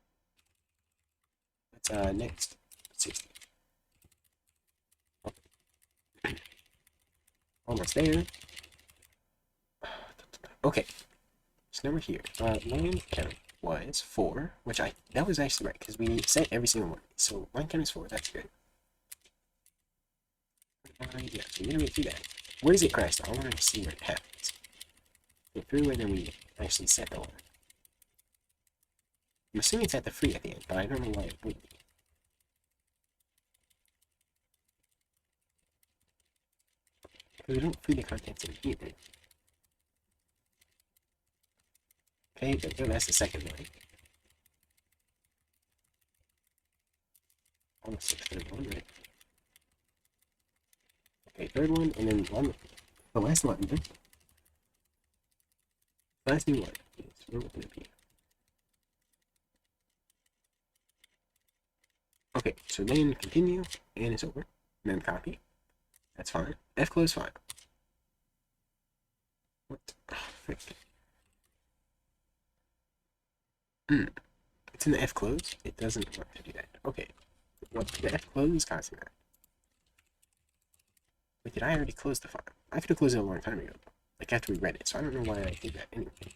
Let's next 60. Okay. Almost there. Okay. So now we're here. Line count was 4, which that was actually right, because we set every single one. So line count is 4, that's good. Yeah, so we're gonna get through that. Where does it crash though? I want to see where it happens. Go through and then we actually set the line. I'm assuming it's at the free at the end, but I don't know why it would be. Because we don't free the contents in here. Okay, but that's the second line. Almost the third one, right? Okay, third one, and then one. The last one. The last new one is where we're gonna be. Okay, so then continue, and it's over. And then copy. That's fine. F close file. What? Oh, frick. It's in the F close. It doesn't want to do that. Okay. What the F close is causing that? Wait, did I already close the file? I could have closed it a long time ago. Like after we read it, so I don't know why I did that anyway. Is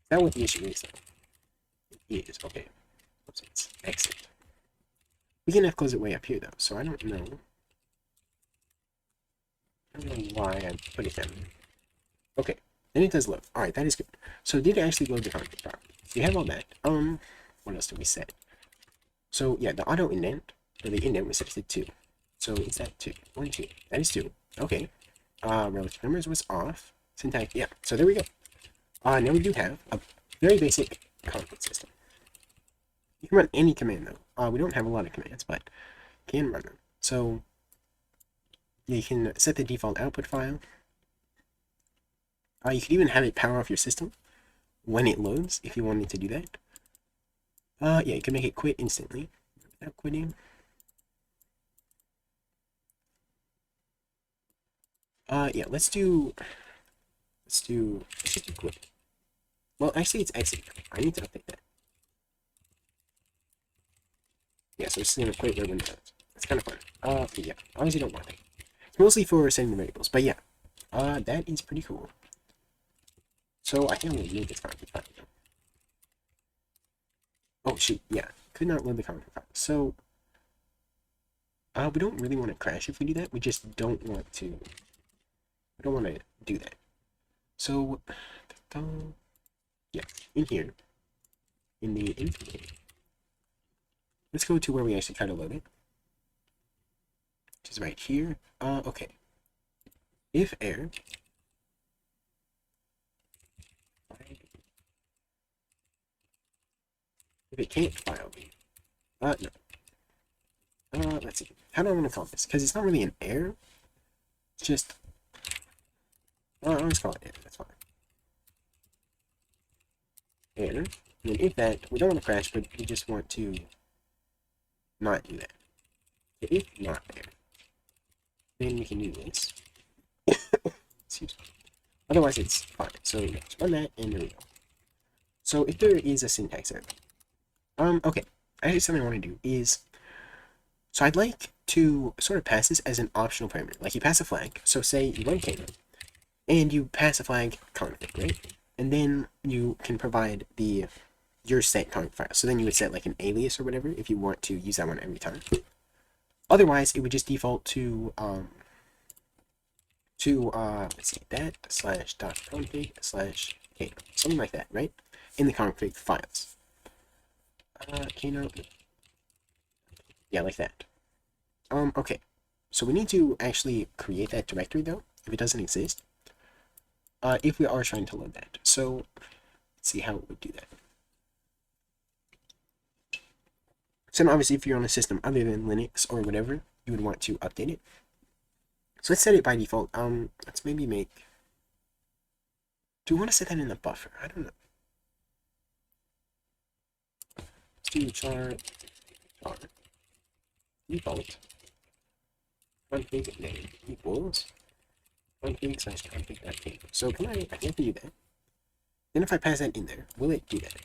that what the issue is though? It is, okay. Oops, it's exit. We can F close it way up here though, so I don't know. I don't know why I put it down there. Okay, then it does load. Alright, that is good. So did it actually load the config properly? You have all that. What else did we set? So yeah, the auto indent, or the indent was set to 2. So is that 2? 1, 2. That is 2. Okay. Relative numbers was off. Syntax, yeah. So there we go. Now we do have a very basic config system. You can run any command though. We don't have a lot of commands, but can run them. So you can set the default output file. You can even have it power off your system when it loads, if you wanted to do that. Yeah, you can make it quit instantly without quitting. Yeah, let's do quit. Well, actually, it's exit. I need to update that. Yeah, so it's gonna quit where Windows. It's kind of fun. Yeah, obviously don't want that. It's mostly for setting the variables, but yeah, that is pretty cool. So I think I'm gonna leave this config file. Oh shoot, yeah, could not load the config file. So We don't really want to crash if we do that. We just don't want to. We don't want to do that. So, yeah, in here, in the input, let's go to where we actually try to load it, which is right here. Okay. If error, if it can't file me, no. Let's see. How do I want to call this? Because it's not really an error. It's just, I'll just call it error. That's fine. Error. And then if that, we don't want to crash, but we just want to not do that. If not there, then we can do this. Excuse me. Otherwise, it's fine. So let's run that, and there we go. So if there is a syntax error, okay. Actually, something I want to do is, so I'd like to sort of pass this as an optional parameter. Like you pass a flag. So say you run Kano, and you pass a flag config, right? And then you can provide your set config file. So then you would set like an alias or whatever if you want to use that one every time. Otherwise, it would just default to let's see, that slash dot config slash Kano, something like that, right? In the config files. Kano, yeah, like that. Okay. So we need to actually create that directory though, if it doesn't exist. If we are trying to load that. So let's see how it would do that. So obviously, if you're on a system other than Linux or whatever, you would want to update it. So let's set it by default. Let's maybe make. Do we want to set that in the buffer? I don't know. Let's do char default config name equals config slash config.kano. So can I have to do that. Then if I pass that in there, will it do that?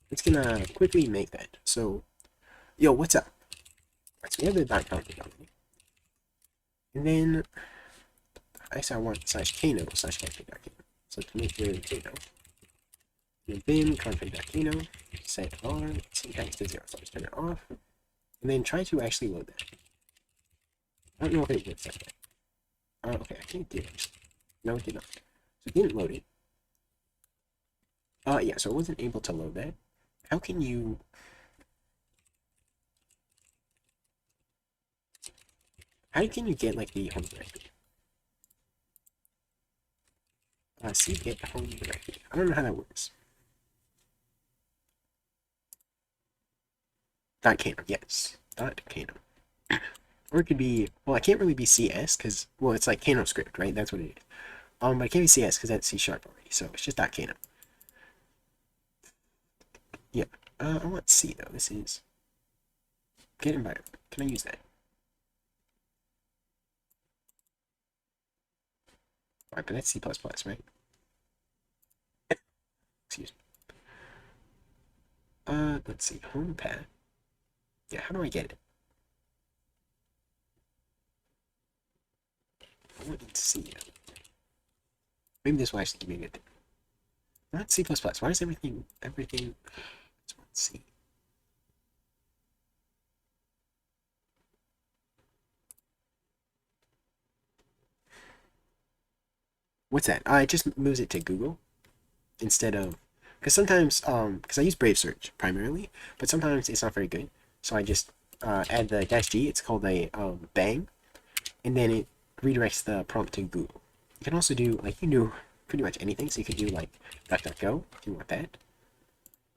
It's gonna quickly make that. So, yo, what's up? Right, so we have the .config already. And then, actually I want slash Kano slash config.kano. So to make your Kano. And then config.kano, set R, syntax to 0, so just turn it off. And then try to actually load that. I don't know if it works like that. Okay, I think it did actually. No, it did not. So it didn't load it. Yeah, so it wasn't able to load that. How can you... How can you get, like, the home directory? See, get home directory. I don't know how that works. .kano, yes. .kano. Or it could be... Well, it can't really be CS, because... Well, it's like Kano script, right? That's what it is. But it can't be CS, because that's C# already, so it's just .kano. Yeah. I want C, though. This is... Get environment. Can I use that? Alright, but that's C++, right? Excuse me. Let's see. Home path. Yeah, how do I get it? I want to see it. Maybe this will actually give me a good thing. Not C++. Why is everything... Let's want C. What's that? It just moves it to Google instead of... Because sometimes, because I use Brave Search primarily, but sometimes it's not very good. So I just add the -G, it's called a bang, and then it redirects the prompt to Google. You can also do, like, you can do pretty much anything. So you could do, like, DuckDuckGo, if you want that.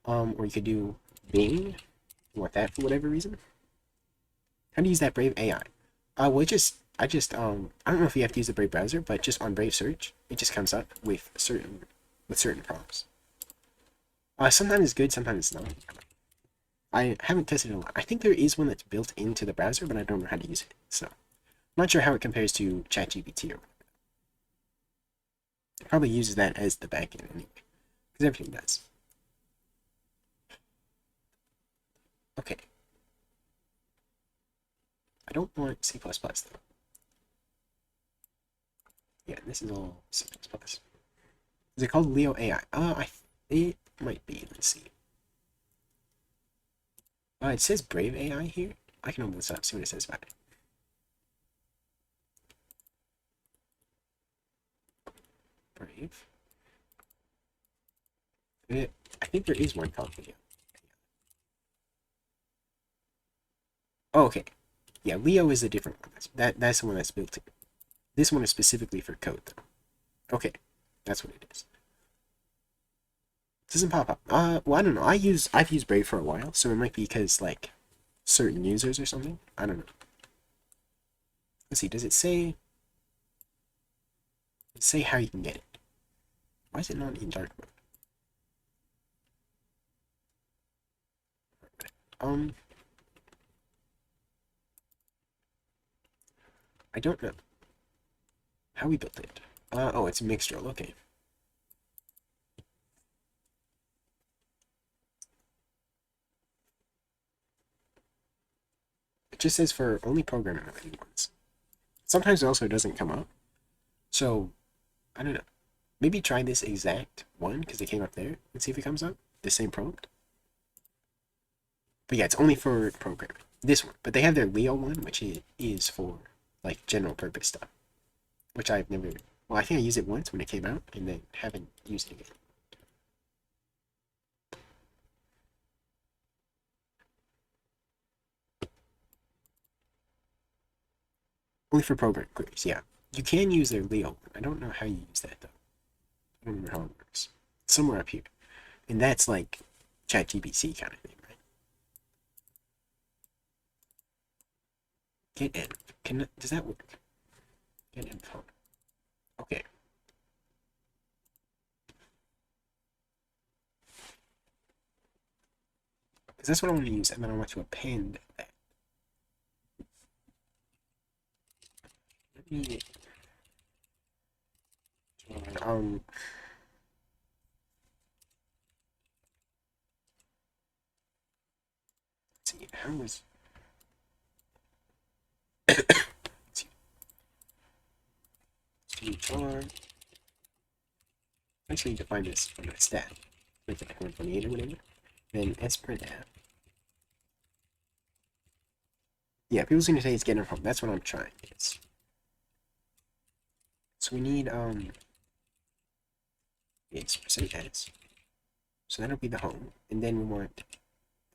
Or you could do Bing, if you want that for whatever reason. How to use that Brave AI? Well, I don't know if you have to use the Brave browser, but just on Brave Search, it just comes up with certain prompts. Sometimes it's good, sometimes it's not. I haven't tested it a lot. I think there is one that's built into the browser, but I don't know how to use it. So, I'm not sure how it compares to ChatGPT or whatever. It probably uses that as the backend anyway, because everything does. Okay. I don't want C++ though. Yeah, this is all C++. Is it called Leo AI? It might be. Let's see. It says Brave AI here. I can open this up, see what it says about it. Brave. I think there is one called Leo. Oh, okay. Yeah, Leo is a different one. That's the one that's built in. This one is specifically for code, though. Okay, that's what it is. It doesn't pop up. Well, I don't know. I've used Brave for a while, so it might be because like certain users or something. I don't know. Let's see. Does it say? Say how you can get it. Why is it not in dark mode? I don't know how we built it. Oh, it's Mixtral. Okay. It just says for only programming related ones. Sometimes it also doesn't come up. So, I don't know. Maybe try this exact one because it came up there and see if it comes up. The same prompt. But yeah, it's only for programming. This one. But they have their Leo one, which is for like general purpose stuff. Which I've never. Well, I think I used it once when it came out and then haven't used it again. Only for program queries, yeah. You can use their Leo. I don't know how you use that though. I don't remember how it works. It's somewhere up here. And that's like ChatGPT kind of thing, right? Get in. Does that work? Get info. Okay. Because that's what I want to use, and then I want to append that. Let me let's see, how was char. Actually, define this from a stat. Like 128 or whatever. Then sprintf. Yeah, people's gonna say it's getting home. That's what I'm trying. Yes. So we need it's percent s. So that'll be the home, and then we want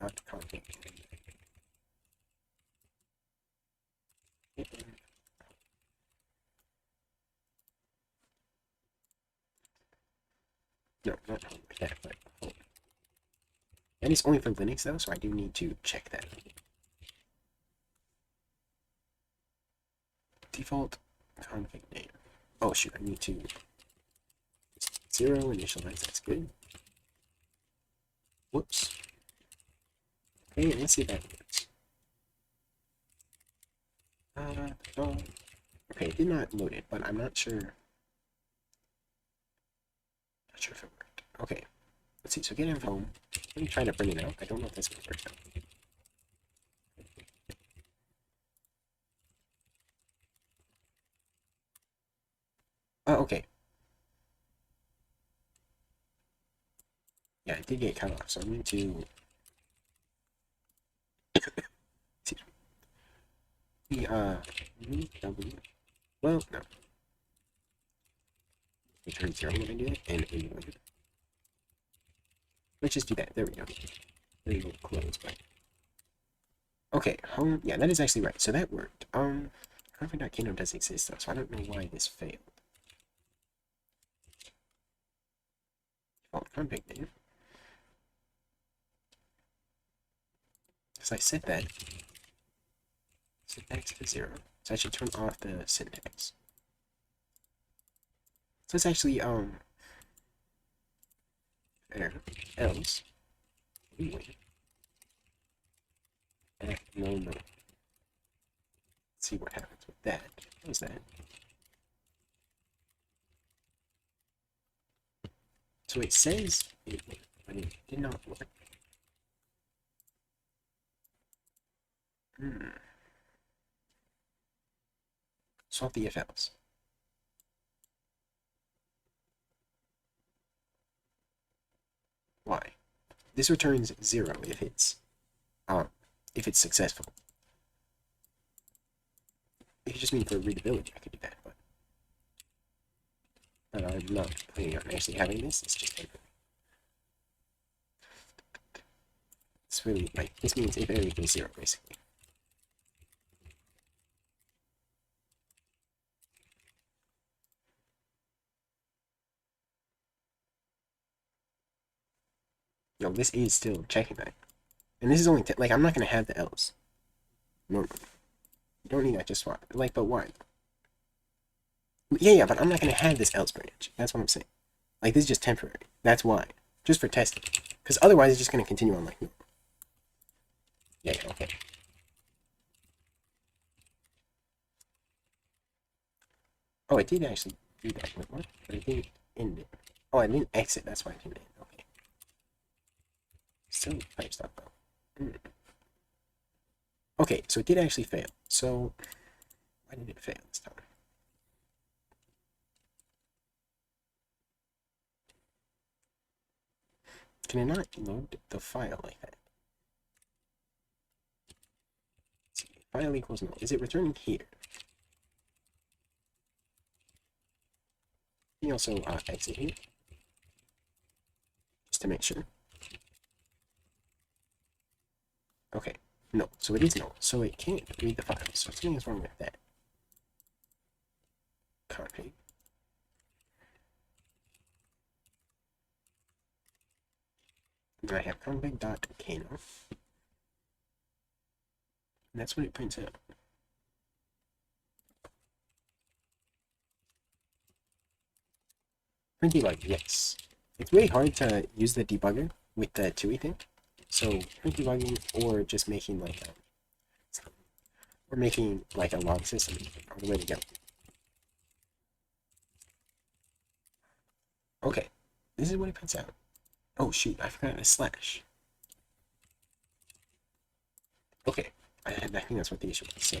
dot config. No, not home like that, but home. And it's only for Linux though, so I do need to check that. Default config name. Oh shoot, I need to 0 initialize, that's good. Whoops. Okay, let's see if that works. Okay, it did not load it, but I'm not sure. Not sure if it worked. Okay, let's see. So get info. Let me try to bring it out. I don't know if that's gonna work out. Okay. Yeah, it did get cut off, so I'm going to W. Well, no. Return 0 when I do it, and A1. Let's just do that. There we go. There we go. Close, but. Okay, home. Yeah, that is actually right. So that worked. Config.kingdom does exist though, so I don't know why this failed. Default config name. Because I set that. Syntax to 0. So I should turn off the syntax. So it's actually there. Else. Wait. No. Let's see what happens with that. What was that? So it says it worked, but it did not work. Swap the if else. Why? This returns 0 if it's successful. you just mean for readability, I could do that, but I'm not planning on actually having this. It's just temporary. It's really like this means if everything is 0 basically. No, this is still checking that. And this is only, like, I'm not going to have the else. No, you don't need that, just swap. Like, but why? Yeah, but I'm not going to have this else branch. That's what I'm saying. Like, this is just temporary. That's why. Just for testing. Because otherwise, it's just going to continue on like, yeah, okay. Oh, I did actually do that. Wait, what? But I didn't end it. Oh, I didn't exit. That's why I didn't end. Okay. Still type stuff though. Okay, so it did actually fail. So, why did it fail this time? Can it not load the file like that? Let's see. File equals null. Is it returning here? Can you also exit here? Just to make sure. Okay. No. So it is null. So it can't read the file. So something is wrong with that. Config. And then I have config.kano. And that's what it prints out. Print debug, yes. It's really hard to use the debugger with the TUI thing. So print debugging or just making like a log system are the way to go. Okay, this is what it prints out. Oh shoot, I forgot a slash. Okay, I think that's what the issue was. So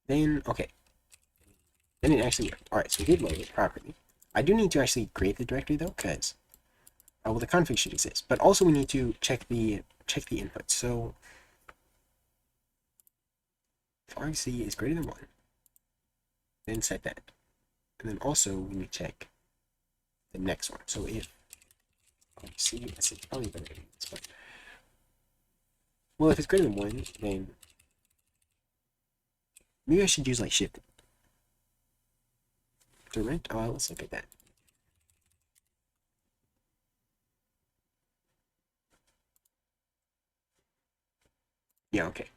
then, okay. Then it actually worked. Alright, so we did load it properly. I do need to actually create the directory though, because well, the config should exist. But also we need to check the input. So if argc is greater than 1, then set that. And then also we need to check the next one. So if argc, it's probably better than this, but well, if it's greater than 1, then maybe I should use like shift direct. Oh, let's look at that. Yeah, okay.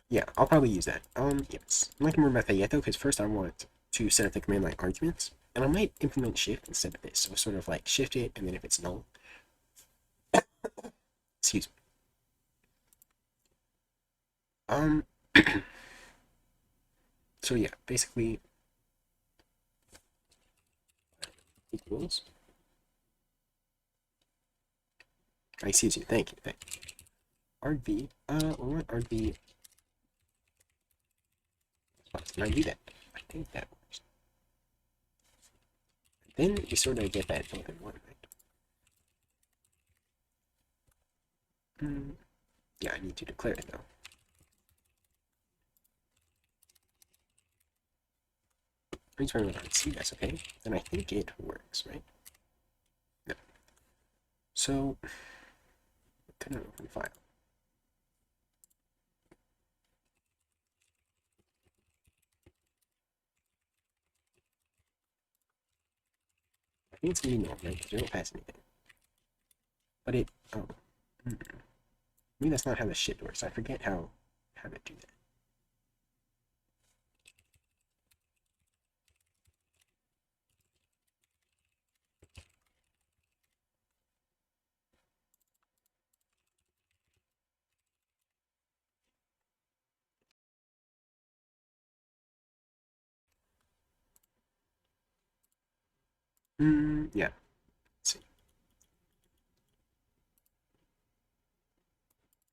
Yeah, I'll probably use that. Yes. I'm not gonna worry about that yet though, because first I want to set up the command line arguments, and I might implement shift instead of this. So sort of like shift it, and then if it's null, excuse me. So yeah, basically equals. Excuse you. Thank you. RB. We want RB. Can I do that? I think that works. Then we sort of get that both in one, right? Yeah, I need to declare it though. Please run it on C, that's okay. Then I think it works, right? No. So, couldn't open the file. I think it's gonna be null, right? Because we don't pass anything. But it, oh. Maybe that's not how the shit works. I forget how to do that. Yeah. Let's see.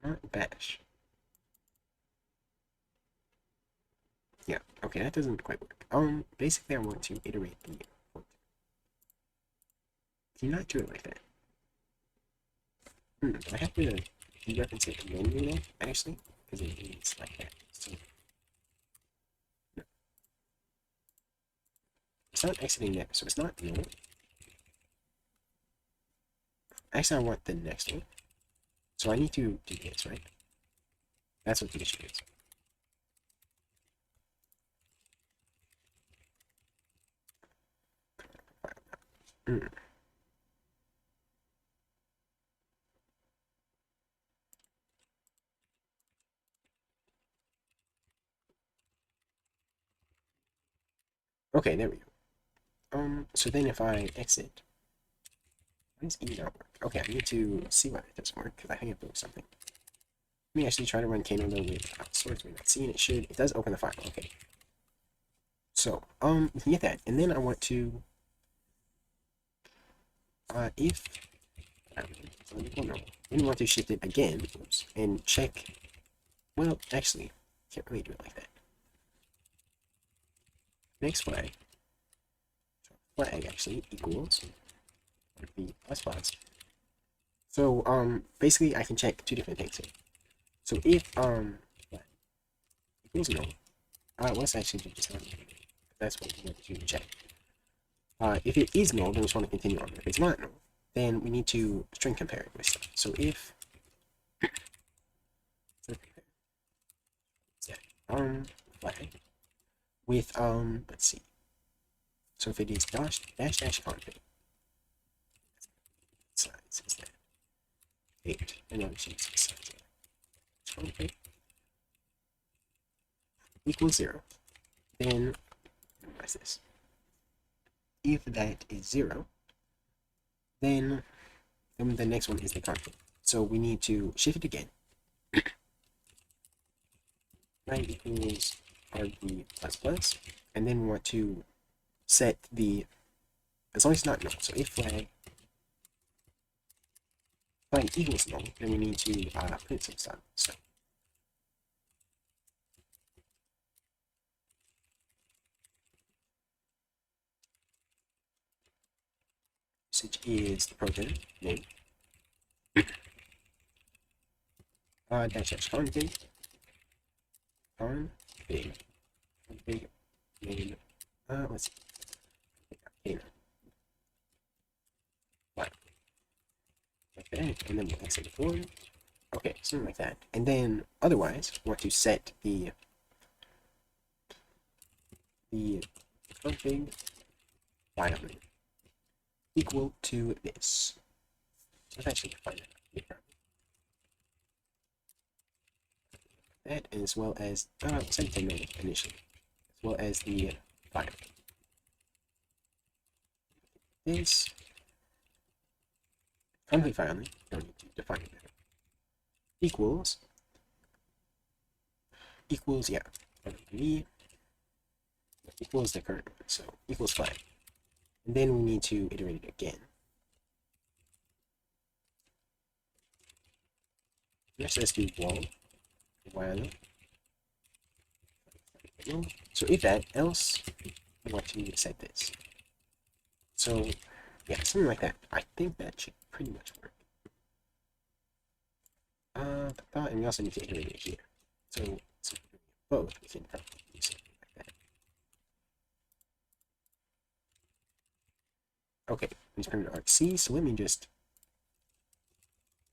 Not bash. Yeah, okay, that doesn't quite work. Basically I want to iterate the point. Can you not do it like that? Do I have to dereference it manually, actually? because it is like that. So no. It's not exiting there, so it's not null. Actually, I want the next one. So I need to do this, right? That's what the issue is. Mm. Okay, there we go. So then if I exit, why does E not work? Okay, I need to see why it doesn't work, because I think it broke something. Let me actually try to run Kano though with source. We're not seeing it. It does open the file. Okay. So, we can get that. And then I want to, if, no, then we want to shift it again, oops, and check, well, actually, can't really do it like that. Next flag actually equals the plus plus. So, basically I can check two different things here. So if, equals no, let's actually do just one. That's what we want to check. If it is null, then we just want to continue on. If it's not null, then we need to string compare it with stuff. So if flag with let's see. So if it is dash config, size is that 8, and I'll change the size config equals 0, then what's this? If that is 0, then the next one is the config. So we need to shift it again. Right equals rb plus plus, and then we want to set the, as long as it's not null. So if flag equals null, then we need to print some stuff. So usage is the program name. Dash config config name. Let's see. Like that, and then we'll exit the form. Okay, something like that. And then otherwise, we want to set the config file name equal to this. So let's actually define that. That, as well as set to null initially, as well as the file. This config file name, don't need to define it better. Equals, yeah, v equals the current one, so equals flag. And then we need to iterate it again. Next, let's do while. So if that, else we want to set this. So yeah, something like that. I think that should pretty much work. And we also need to iterate it here. So both we can do something like that. Okay, we just print argc. So let me just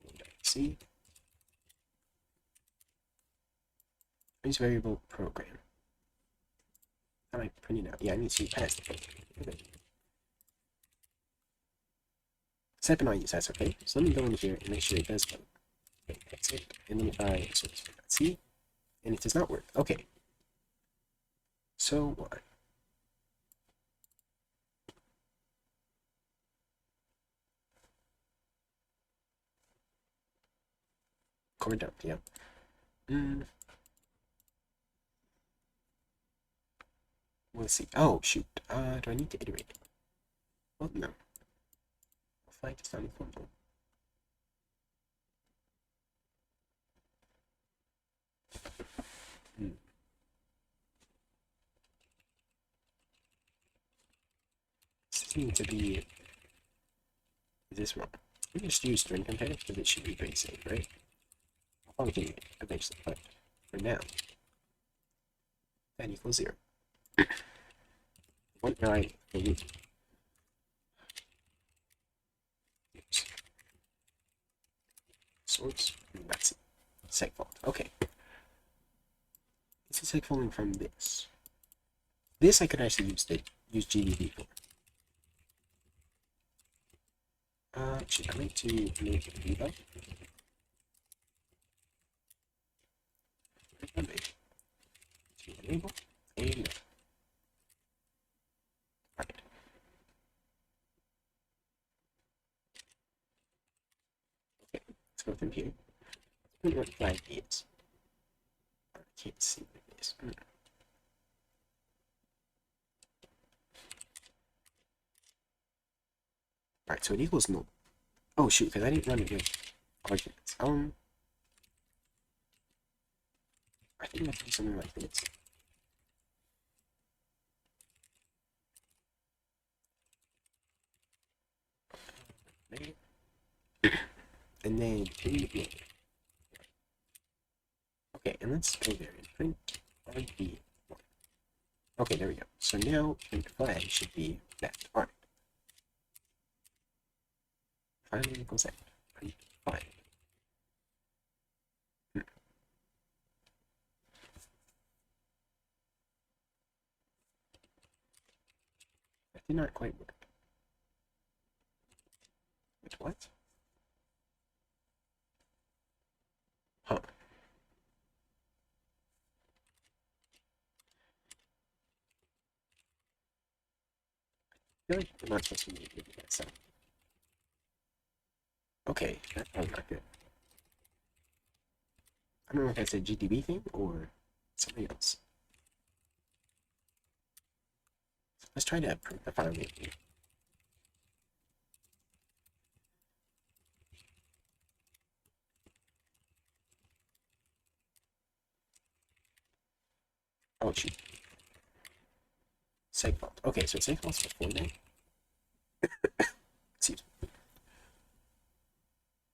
argc. Use variable program. How do I print it out? Yeah, I need to pass the program. Okay. Set and use, that's okay. So let me go in here and make sure it does load. Okay, exit, and then if I see, and it does not work. Okay. So what? Core dump, yeah. Let's see. Oh shoot. Do I need to iterate it? Well, no. Flag does not equal null. Seems to be this one. We just use string compare because it should be pretty safe, right? I'll probably do it eventually, but for now, that equals 0. What I need source, that's it. Segfault. Okay. This is segfaulting from this. This I could actually use GDB for. Actually, I meant to make a debug. To enable and right. Okay, let's go through here. Let's what flag is. I can't see what it is. Alright, so it equals null. Oh shoot, because I didn't run it with arguments. I think I have to do something like this. And then okay, and let's go there and print RB1. Okay, there we go. So now print flag should be that. Alright. Flag equals that. Print flag. That did not quite work. Wait, what? Huh. I feel like I'm not supposed to be doing that sound. Okay, that's probably not good. I don't know if that's a GDB thing or something else. Let's try to print the file name here. Oh shoot. Segfault. Okay, so segfault's before that. Excuse me.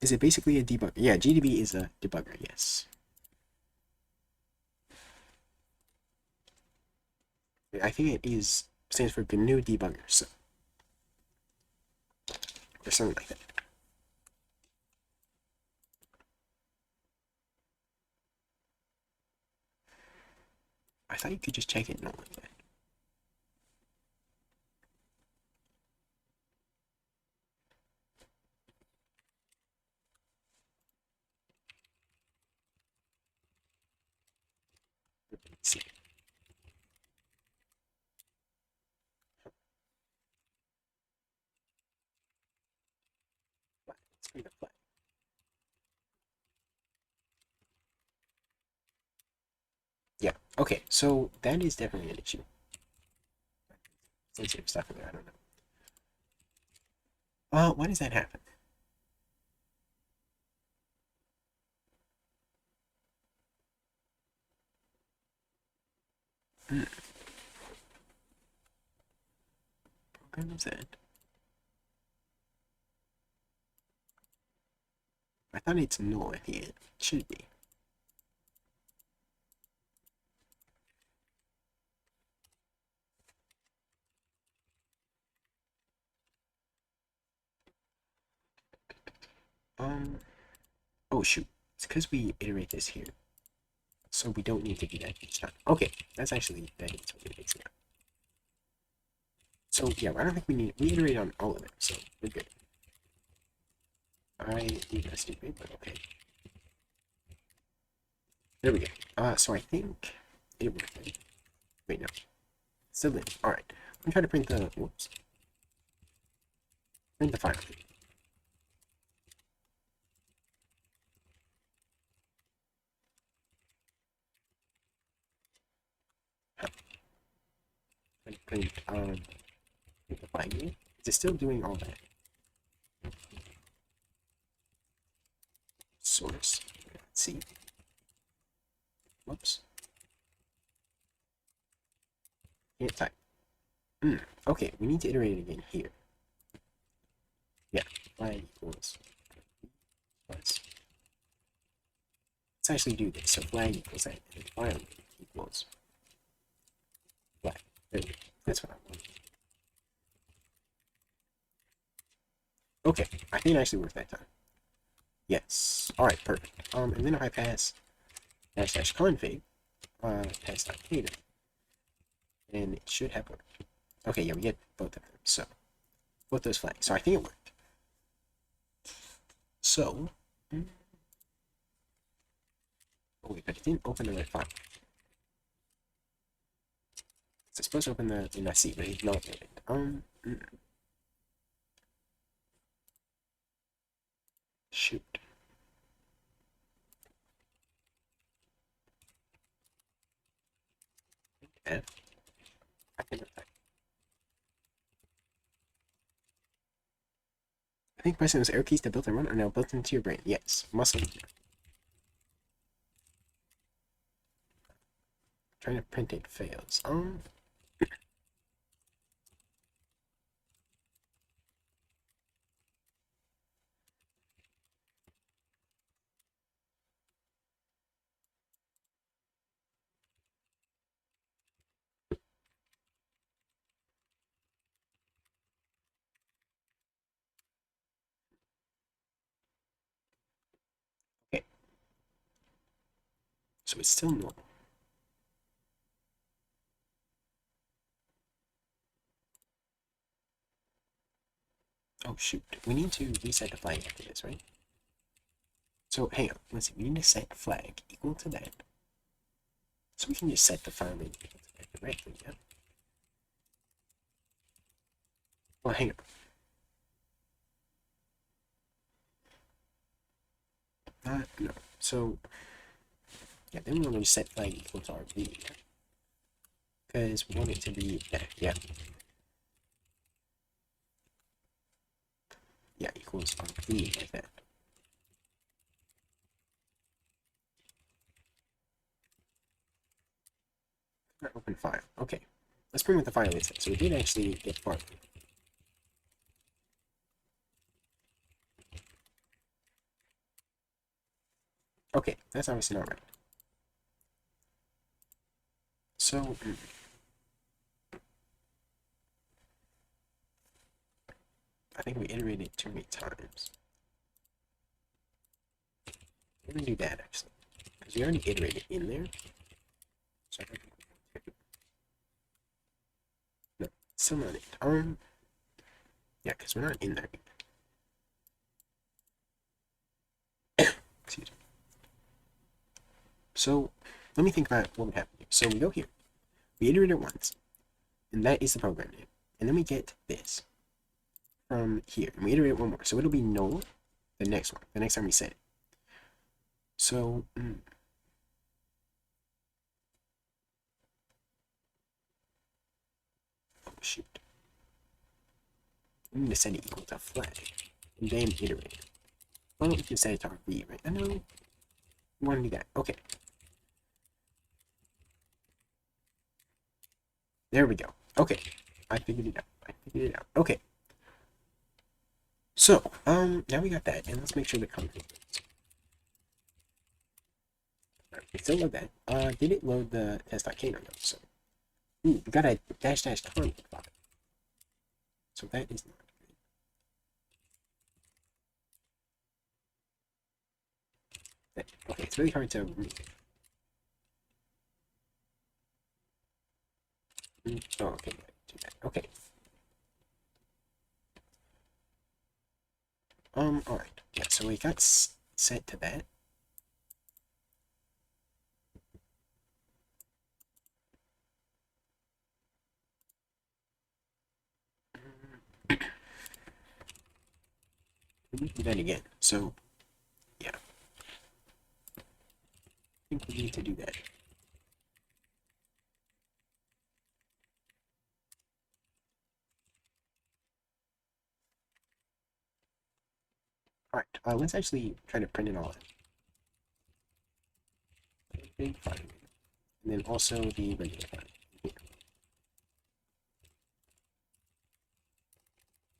Is it basically a debugger? Yeah, GDB is a debugger, yes. I think it stands for GNU debugger, so or something like that. I thought you could just check it and all like that. Let's see. Let's bring the flag. Yeah, okay, so that is definitely an issue. Sensitive stuff in there, I don't know. Why does that happen? Program is that? I thought it's null at the end. It should be. Oh shoot. It's because we iterate this here. So we don't need to do that each time. Okay, that is what it is now. So yeah, I don't think we iterate on all of them, so we're good. I think that's stupid, but okay. There we go. So I think it worked. Wait, no. Still didn't. Alright. I'm trying to print the whoops. Print the file. Print the file. Is it still doing all that? Source. Let's see. Whoops. Can't type. Okay, we need to iterate it again here. Yeah, flag equals plus. let's actually do this. So flag equals that, and file equals flag. There we go. That's what I want. Okay, I think it actually worked that time. Yes. Alright, perfect. And then if I pass dash config, pass.data, and it should have worked. Okay, yeah, we get both of them. So, both those flags. So I think it worked. So, oh wait, but it didn't open the right file. It's supposed to open the NSC, but it's not open. Shoot. F. I think pressing those arrow keys to build and run are now built into your brain. Yes, muscle. Trying to print it fails. Okay. So it's still normal. Oh shoot, we need to reset the flag after this, right? So hang on, let's see, we need to set flag equal to that. So we can just set the file name equal to that directly, yeah? Well, hang on. No. So, yeah, then we want to set flag equal to RV. Because we want it to be, yeah. Yeah, equals RV like that. Open file. Okay. Let's bring what the file is. So we did actually get farther. Okay, that's obviously not right. So, I think we iterated too many times. We're gonna do that actually. Because we already iterated in there. So no, still not it. Yeah, because we're not in there. Excuse me. So let me think about what would happen here. So we go here, we iterate it once, and that is the program name. And then we get this from here, and we iterate it one more. So it'll be null the next one, the next time we set it. So oh shoot. We need to set it equal to flag, and then iterate. Well, we can set it to RB, right? I know we want to do that. Okay. There we go. Okay. I figured it out. Okay. So, now we got that, and let's make sure the config works. Alright, we still load that. Did it load the test.k no? So, we got a --config file. So that is not good. Okay, it's really hard to remove it. Oh, okay, do that. Okay. Alright. Yeah, so we got set to that. We need to do that again. So, yeah. I think we need to do that. Alright, let's actually try to print it all out. Big file. And then also the regular file. Here.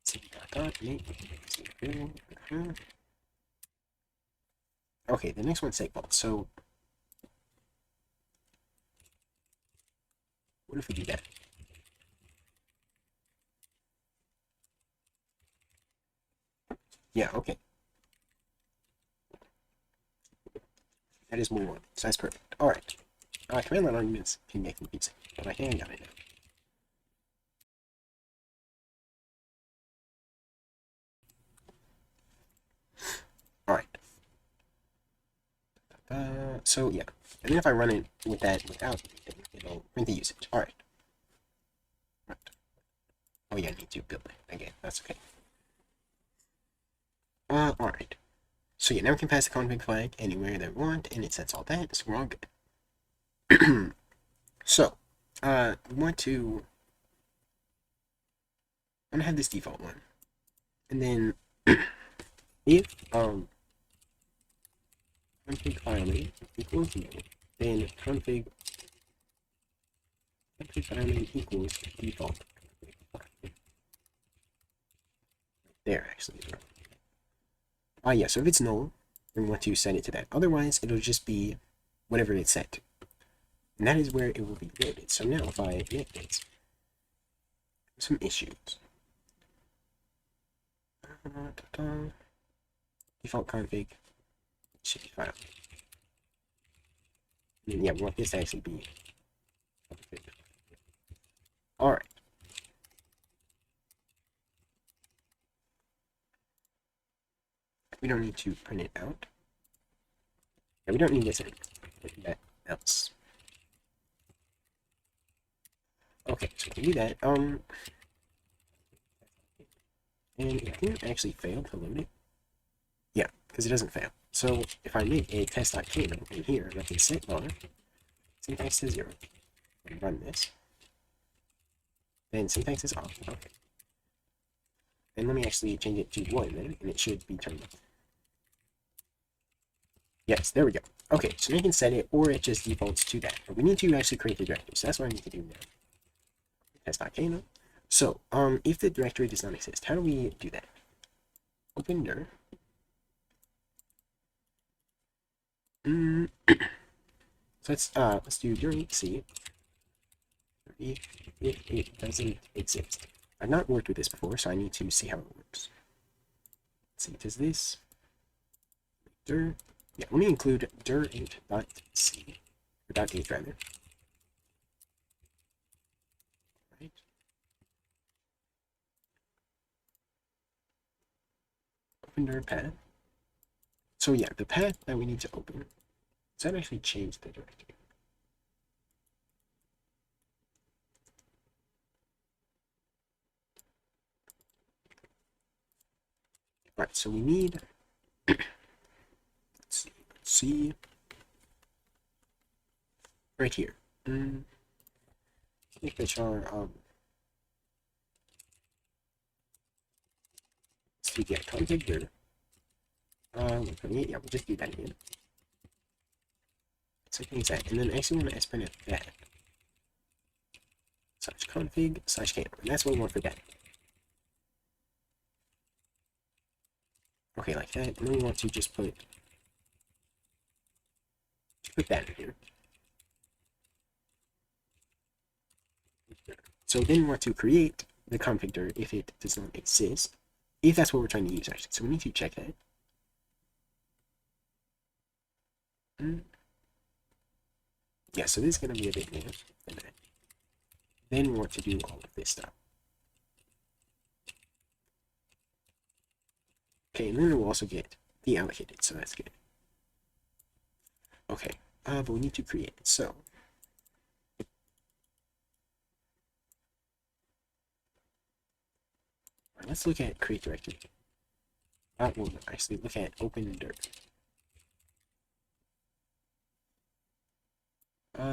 See, Okay, the next one's segfault. So what if we do that? Yeah, okay. That is move on. So that's perfect. Alright. Command line arguments can get confusing, but I think I got it now. Alright. So yeah. And then if I run it with that without anything, it'll print the usage. Alright. Right. Oh yeah, I need to build it again. That's okay. Alright. So yeah, now we can pass the config flag anywhere that we want, and it sets all that, so we're all good. So, we want to I'm gonna have this default one. And then if config file name equals no, then config file name equals default. There actually. Yeah, so if it's null, then we want to set it to that. Otherwise, it'll just be whatever it's set to. And that is where it will be loaded. So now if I make this, some issues. Default config shape file. And yeah, we want this to actually be config. Alright. We don't need to print it out. Yeah, we don't need this anymore. That else. Okay, so we can do that. And it didn't actually fail to load it. Yeah, because it doesn't fail. So if I make a test.kano in here, and I can set var syntax to 0, and run this, then syntax is off. Okay. And let me actually change it to 1 then, and it should be turned off. Yes, there we go. Okay, so you can set it, or it just defaults to that. But we need to actually create the directory, so that's what I need to do now. Test.kano. So, if the directory does not exist, how do we do that? Open dir. So let's do during C if it doesn't exist. I've not worked with this before, so I need to see how it works. Let's see, does this dir? Yeah, let me include dir8.c or .8 rather. Right. Open dir path. So yeah, the path that we need to open, does that actually change the directory? Right, so we need, let's see, right here. Which are, let's get config dir. Yeah, we'll just do that again. So things that, and then I actually want to explain it that /config/kano, and that's what we want for that. Okay, like that, and then we want to just put that in here. So then we want to create the config dir if it does not exist, if that's what we're trying to use actually. So we need to check that. Yeah, so this is going to be a bit more than that. Then we want to do all of this stuff. Okay, and then we'll also get deallocated, so that's good. Okay, but we need to create it, so let's look at create directory. We'll actually look at open dir.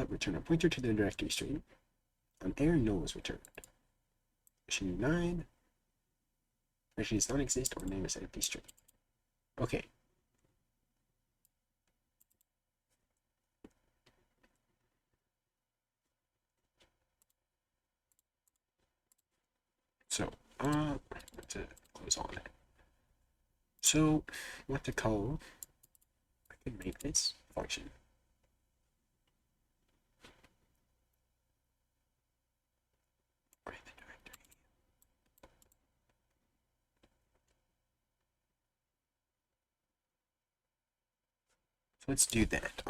Return a pointer to the directory string. On error, null is returned. Version 9. Version does not exist or name is empty string. Okay. So, to close all that. So, what to call can make this function. Write the directory. So let's do that.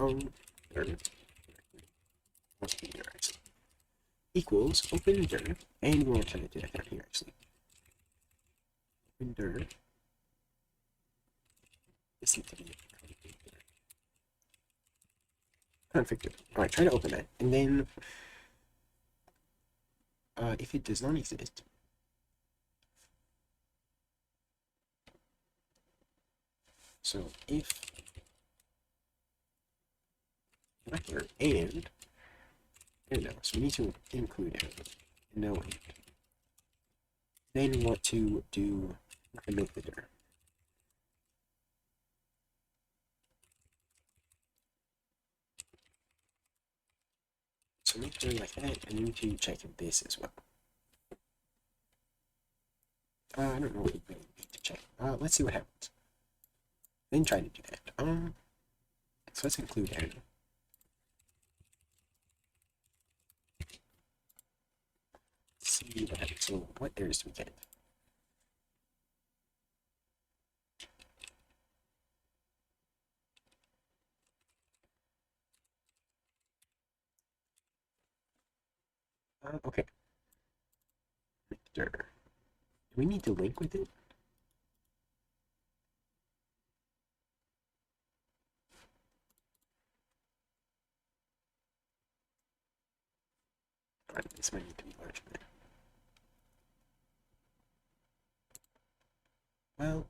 Equals open dir, and we want to do that down here actually. Open dir. This needs to be config dir. Alright, try to open that, and then if it does not exist, so if vector and no, so we need to include it. No and. Then we want to do make the dir. So make dir like that, and we need to check this as well. I don't know what we really need to check. Let's see what happens. Then try to do that. So let's include that. See what happens. So what errors do we get? Okay. Do we need to link with it? Alright, this might need to be larger then. Well,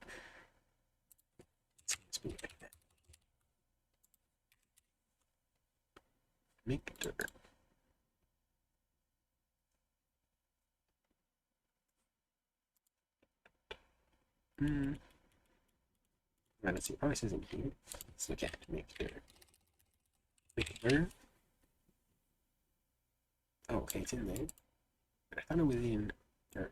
let's be like that. Make dir. Right, let's see. Oh, it says in here. Let's look at make dir. Make dir. Oh, okay, it's in there. But I thought it was in dir.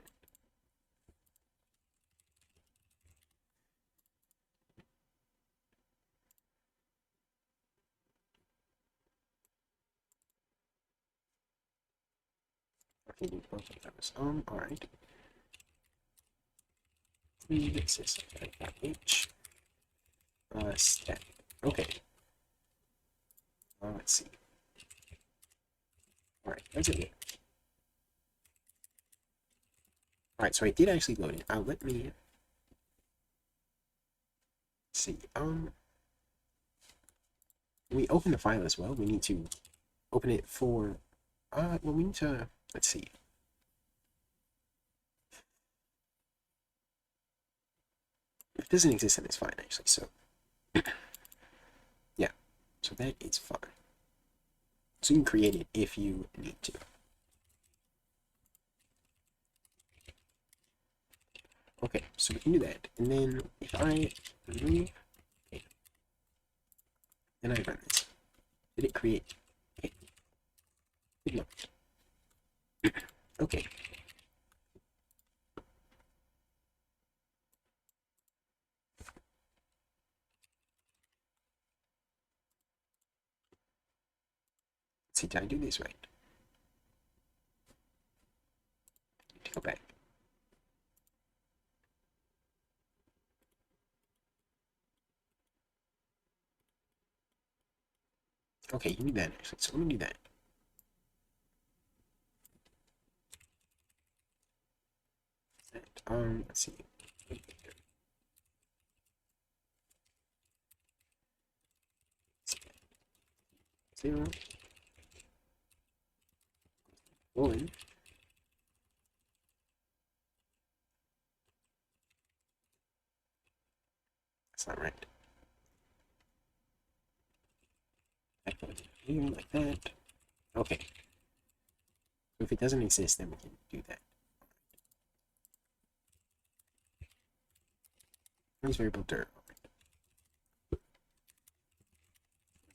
Okay, do both of those. Alright. Read system.h. Stat. Okay. Let's see. Alright, that's it. Alright, so I did actually load it. Let me see. When we open the file as well, we need to open it for well, we need to, let's see. If it doesn't exist, then it's fine actually, so yeah, so that is fine. So you can create it if you need to. Okay, so we can do that, and then if I remove, okay, then I run this. Did it create? Okay. Good luck. Okay. Let's see, did I do this right? Need to go back. Okay, you need that actually, so let me do that. Let's see. 0, 1. That's not right. I put it here like that. Okay. So if it doesn't exist, then we can do that. Where's variable dir?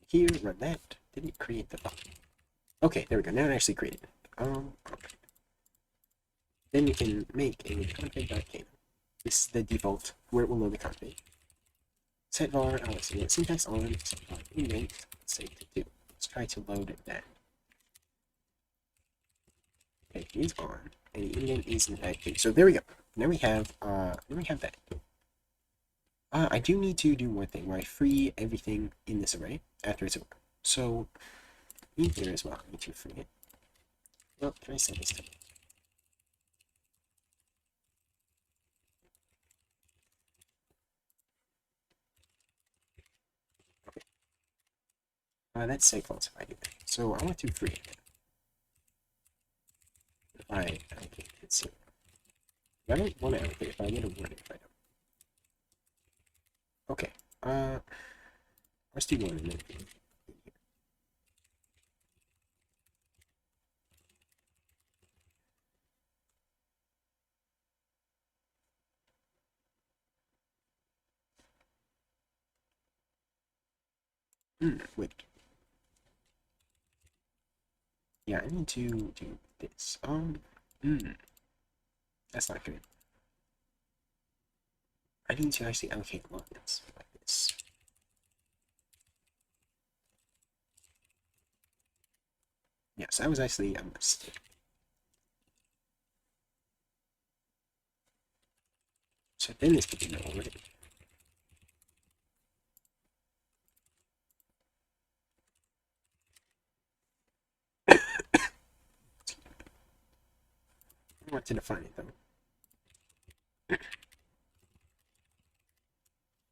Here, run that. Did it create the button? Okay, there we go. Now it actually created it. Okay. Then you can make a config.kano. This is the default where it will load the config. Set var, let's see, syntax on, set var indent, say to 2. Let's try to load that. Okay, it is on, and the indent is in fact 2. So there we go. Now we have that. I do need to do one thing where I free everything in this array after it's over. So in here as well, I need to free it. Well, can I set this to? Okay. That's say false if I do that. So I want to free it. If I allocate it, so if I don't want to allocate, if I get a warning if I don't. Okay. Let's do one and then wait. Yeah, I need to do this. That's not good. I need to actually allocate lines like this. Yes, that was actually a mistake. So then this could be no already. I want to define it though.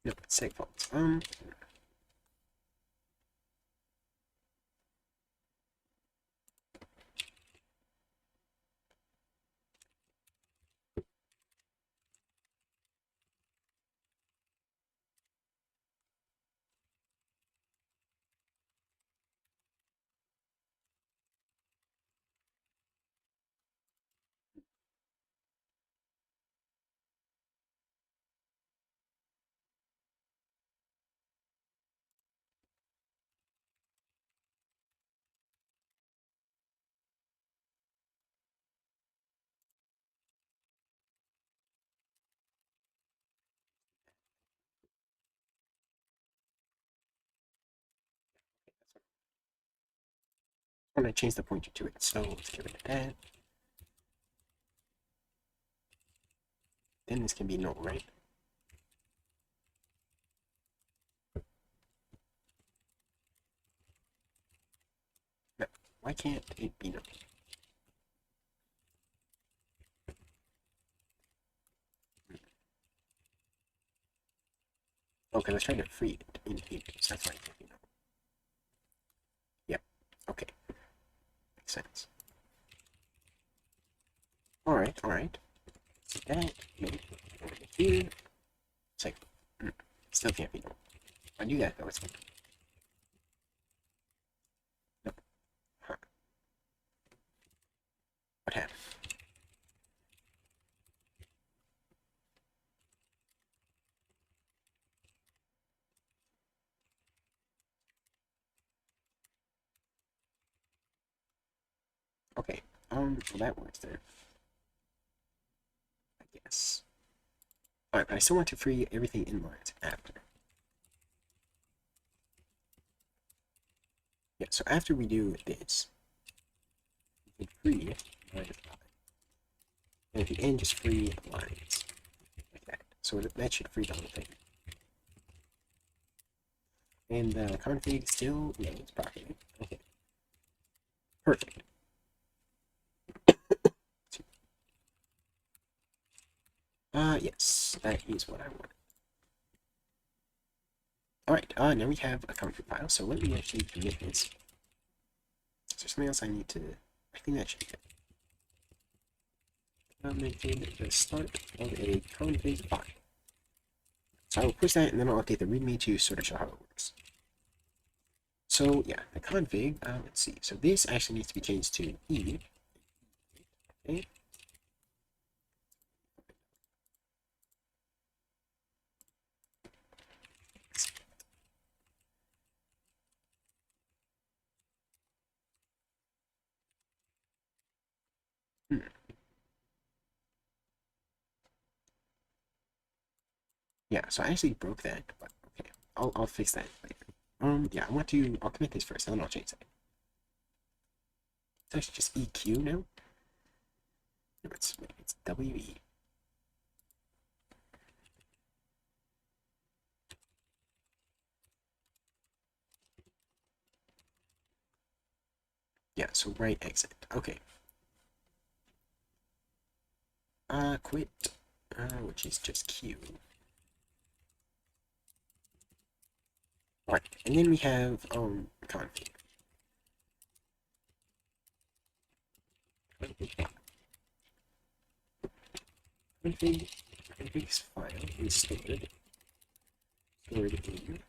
No, it's seg faults. I want to change the pointer to it, so let's get rid of that. Then this can be null, right? No, why can't it be null? Okay, let's try to free it in here, so that's why it can't be null. Yep, okay. Makes sense. Alright, alright. So that, maybe over here. It's like, still can't be null. If I do that though, it's like, no. Huh. What happened? Okay, well that works there. I guess. Alright, but I still want to free everything in lines after. Yeah, so after we do this, we can free line of 5. And at the end, just free lines. Like that. So that should free the whole thing. And the config still loads properly. Okay. Perfect. Yes, that is what I want. Alright, now we have a config file, so let me actually commit this. Is there something else I need to... I think that should be good. Commented the start of a config file. So I will push that, and then I'll update the readme to sort of show how it works. So, yeah, the config, let's see. So this actually needs to be changed to E. Okay. Yeah, so I actually broke that, but okay. I'll fix that later. Yeah, I'll commit this first, and then I'll change that. It's actually just EQ now. No, it's WE. Yeah, so right exit. Okay. Quit. Which is just Q. Alright, and then we have config. Config's file is stored in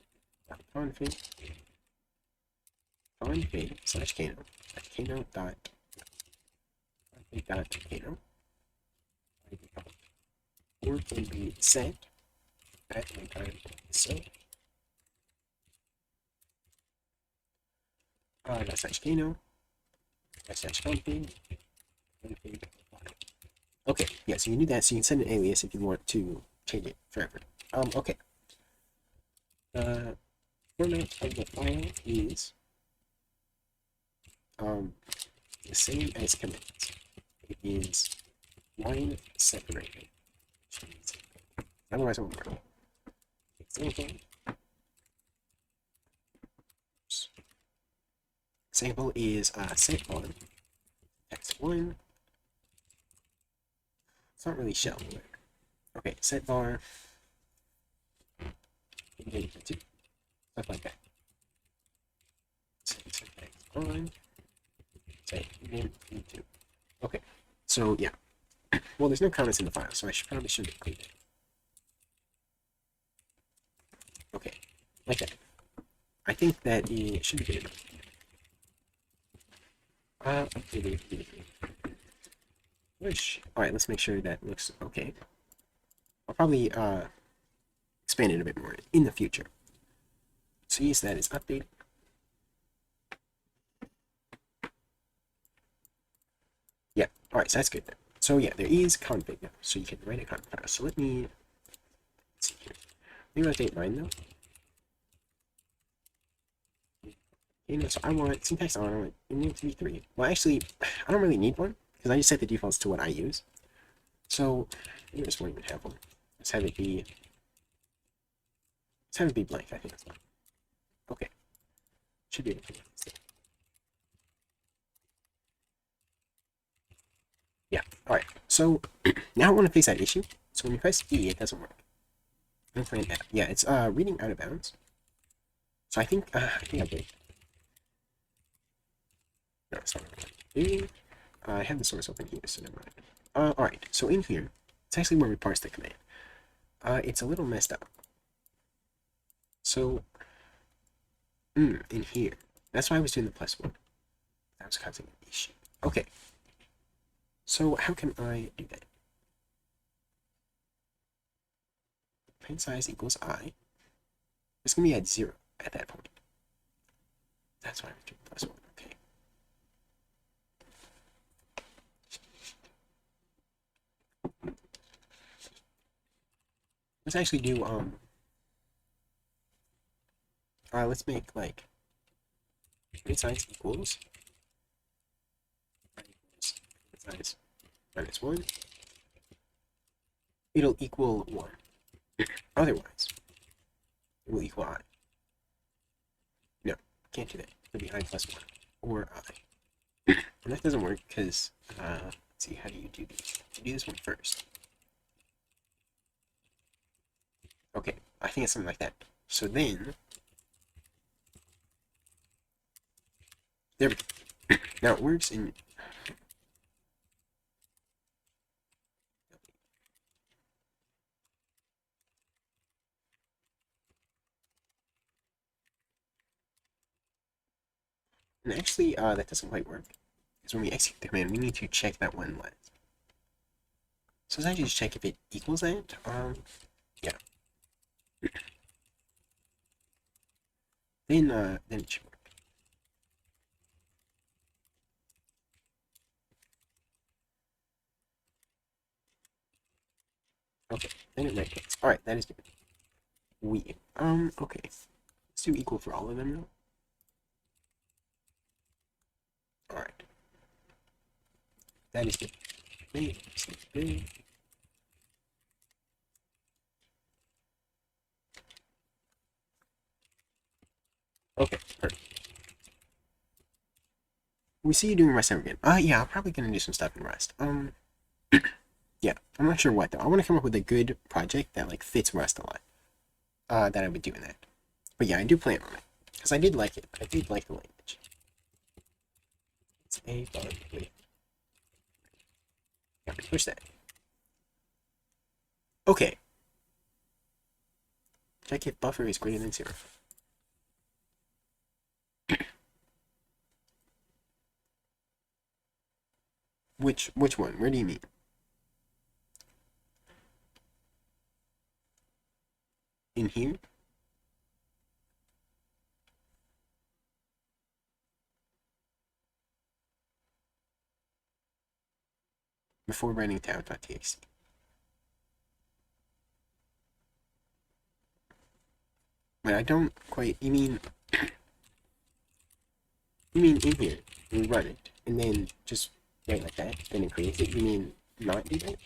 config slash kano dot config dot kano or can be set at runtime. So dot slash kano dot slash config. Okay, yeah, so you need that, so you can send an alias if you want to change it forever. Okay. The format of the file is the same as commits. It is line separated. Otherwise, it won't work. Example. Example is set on x1. It's not really shell. Okay, set var. Stuff like that. Set x1. Set into. Okay, so yeah. Well, there's no comments in the file, so I probably shouldn't include it. Okay, like that. I think that it should be good enough. Alright, let's make sure that looks okay. I'll probably expand it a bit more in the future. So yes, that is updated. Yeah, alright, so that's good. So yeah, there is config now, so you can write a config file. So let's see here. Let me rotate mine though. So I want syntax on, I want it to be 3. Well, actually, I don't really need one, because I just set the defaults to what I use. So, maybe this won't even have one. Let's have it be blank, I think that's fine. Okay. Should be able to. Yeah, alright. So, now I want to fix that issue. So when you press E, it doesn't work. Yeah, it's reading out of bounds. So I think I did. No, it's not really. I have the source open here, so never mind. Alright, so in here, it's actually where we parse the command. It's a little messed up. So, in here, that's why I was doing the +1. That was causing an issue. Okay. So how can I do that? Print size equals I. It's gonna be at 0 at that point. That's why I'm doing +1. Okay. Let's actually do let's make like print size equals size -1. It'll equal 1. Otherwise, it will equal I. No, can't do that. It'll be I plus 1 or I. And that doesn't work because let's see, how do you do these? You do this one first. Okay, I think it's something like that. So then, there we go. Now it works in. And actually, that doesn't quite work. Because when we execute the command, we need to check that one line. So let's actually just check if it equals that. Yeah. Then it should work. Okay, then it makes sense. Alright, that is good. Okay. Let's do equal for all of them though. Alright. That is good. Okay, perfect. We see you doing Rust ever again. Yeah, I'm probably gonna do some stuff in Rust. Yeah, I'm not sure what though. I want to come up with a good project that like fits Rust a lot. That I would do in that. But yeah, I do plan on it because I did like it. I did like the language. It's a bug. Wait, yeah, push that. Okay. Check if buffer is greater than 0. Which one? Where do you mean? In here? Before writing tab.txt. But I don't quite. You mean in here? You run it and then just write like that, then it creates it. You mean not do that?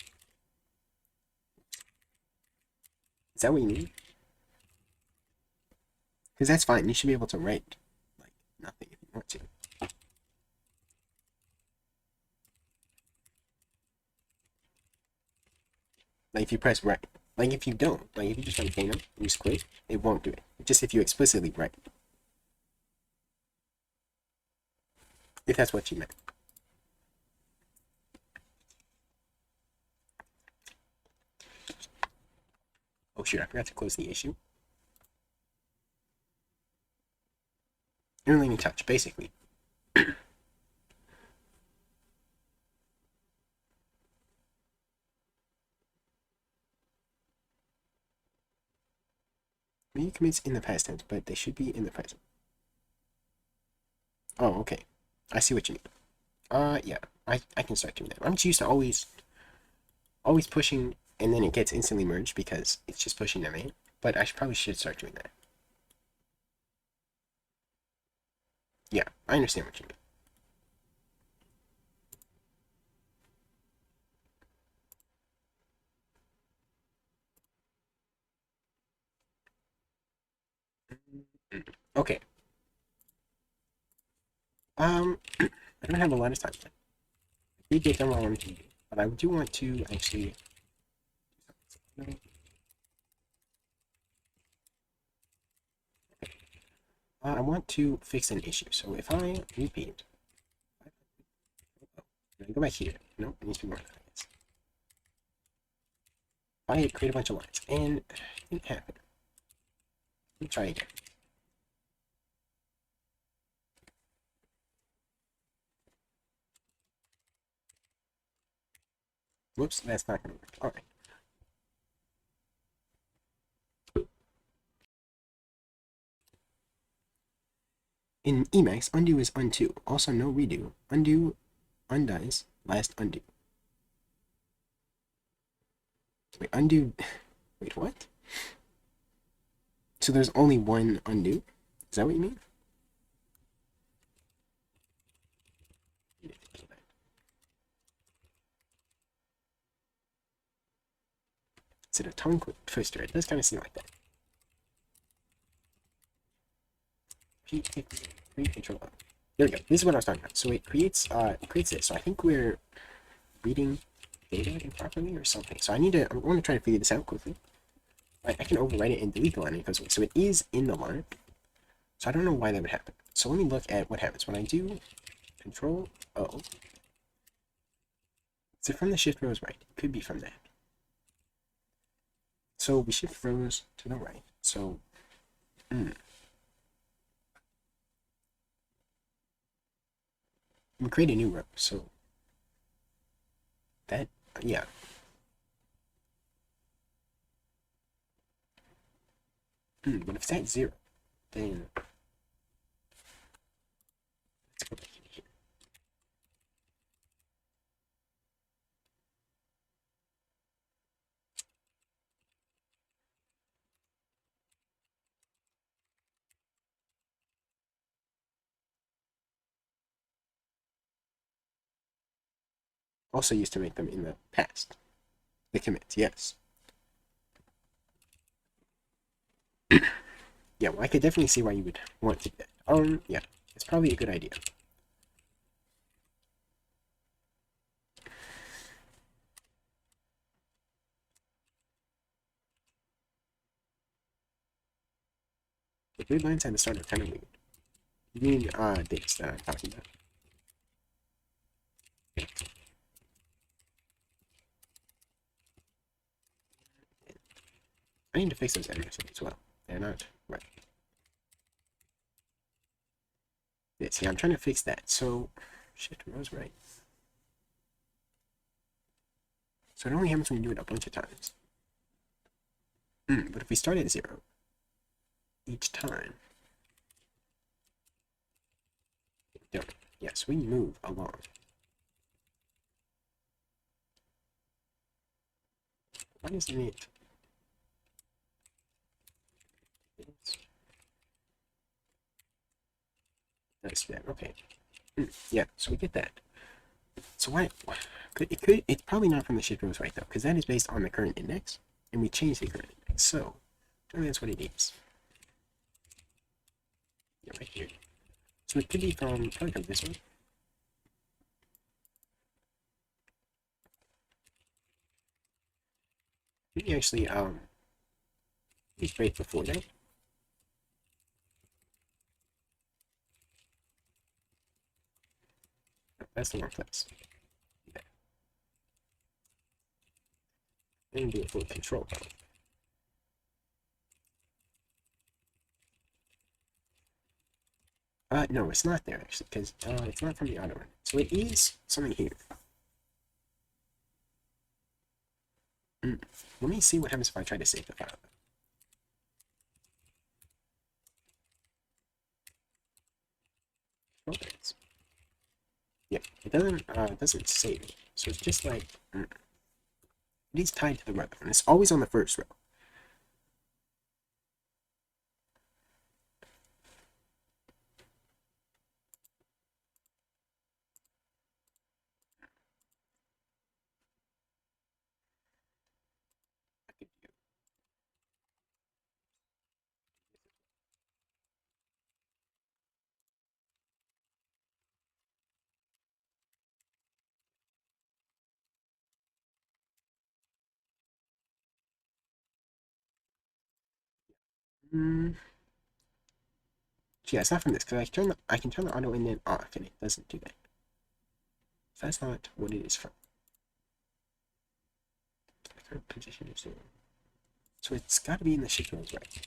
Is that what you mean? Because that's fine. You should be able to write like nothing if you want to. Like if you press write. Like if you don't, like if you just run Kano and you just quit, it won't do it. Just if you explicitly write. If that's what you meant. Oh shoot, I forgot to close the issue. Interleaving touch, basically. Many commits in the past tense, but they should be in the present. Oh, okay. I see what you mean. Yeah. I can start doing that. I'm just used to always pushing and then it gets instantly merged because it's just pushing them in. But I probably should start doing that. Yeah, I understand what you mean. Okay. I don't have a lot of time. We get done what I wanted to do, but I do want to actually. I want to fix an issue. So if I repeat, I go back here. No, it needs to be more than that. If I create a bunch of lines and it didn't happen. Let me try again. Whoops, that's not going to work. All right. In Emacs, undo is undo. Also, no redo. Undo undoes last undo. Wait, undo. Wait, what? So there's only one undo? Is that what you mean? Is it a tongue twister? It does kind of seem like that. Control. There we go. This is what I was talking about. So it creates this. So I think we're reading data improperly or something. So I want to try to figure this out quickly. I can overwrite it and delete the line and it goes away. So it is in the line. So I don't know why that would happen. So let me look at what happens when I do Control O. Is it from the shift rows right? It could be from that. So we shift rows to the right. So we create a new row. So that, yeah. But if it's at 0, then let's go back in here. Also used to make them in the past. The commits, yes. Yeah, well, I could definitely see why you would want to do that. Yeah, it's probably a good idea. The blue lines at the start are kind of weird. You mean, this that I'm talking about. Yeah. I need to fix those animations as well. They're not right. This, yeah, I'm trying to fix that. So, shit, I was right. So it only happens when you do it a bunch of times. But if we start at 0 each time, don't. Yes, we move along. Why isn't it? That's that. Okay. Yeah, so we get that. So why? It's probably not from the shift rows right though, because that is based on the current index, and we changed the current index. So, I think that's what it is. Yeah, right here. So it could be from probably from this one. Maybe actually use break before that. No, that's the wrong place. Yeah. And do it for control. No, it's not there actually, because it's not from the auto run. So it is something here. Let me see what happens if I try to save the file. Okay. Yeah, it doesn't save it. So it's just like it is tied to the row, and it's always on the first row. Mm, yeah, it's not from this because I can turn the auto in and off, and it doesn't do that. So that's not what it is from. Current position is 0. So it's got to be in the shift rows, right?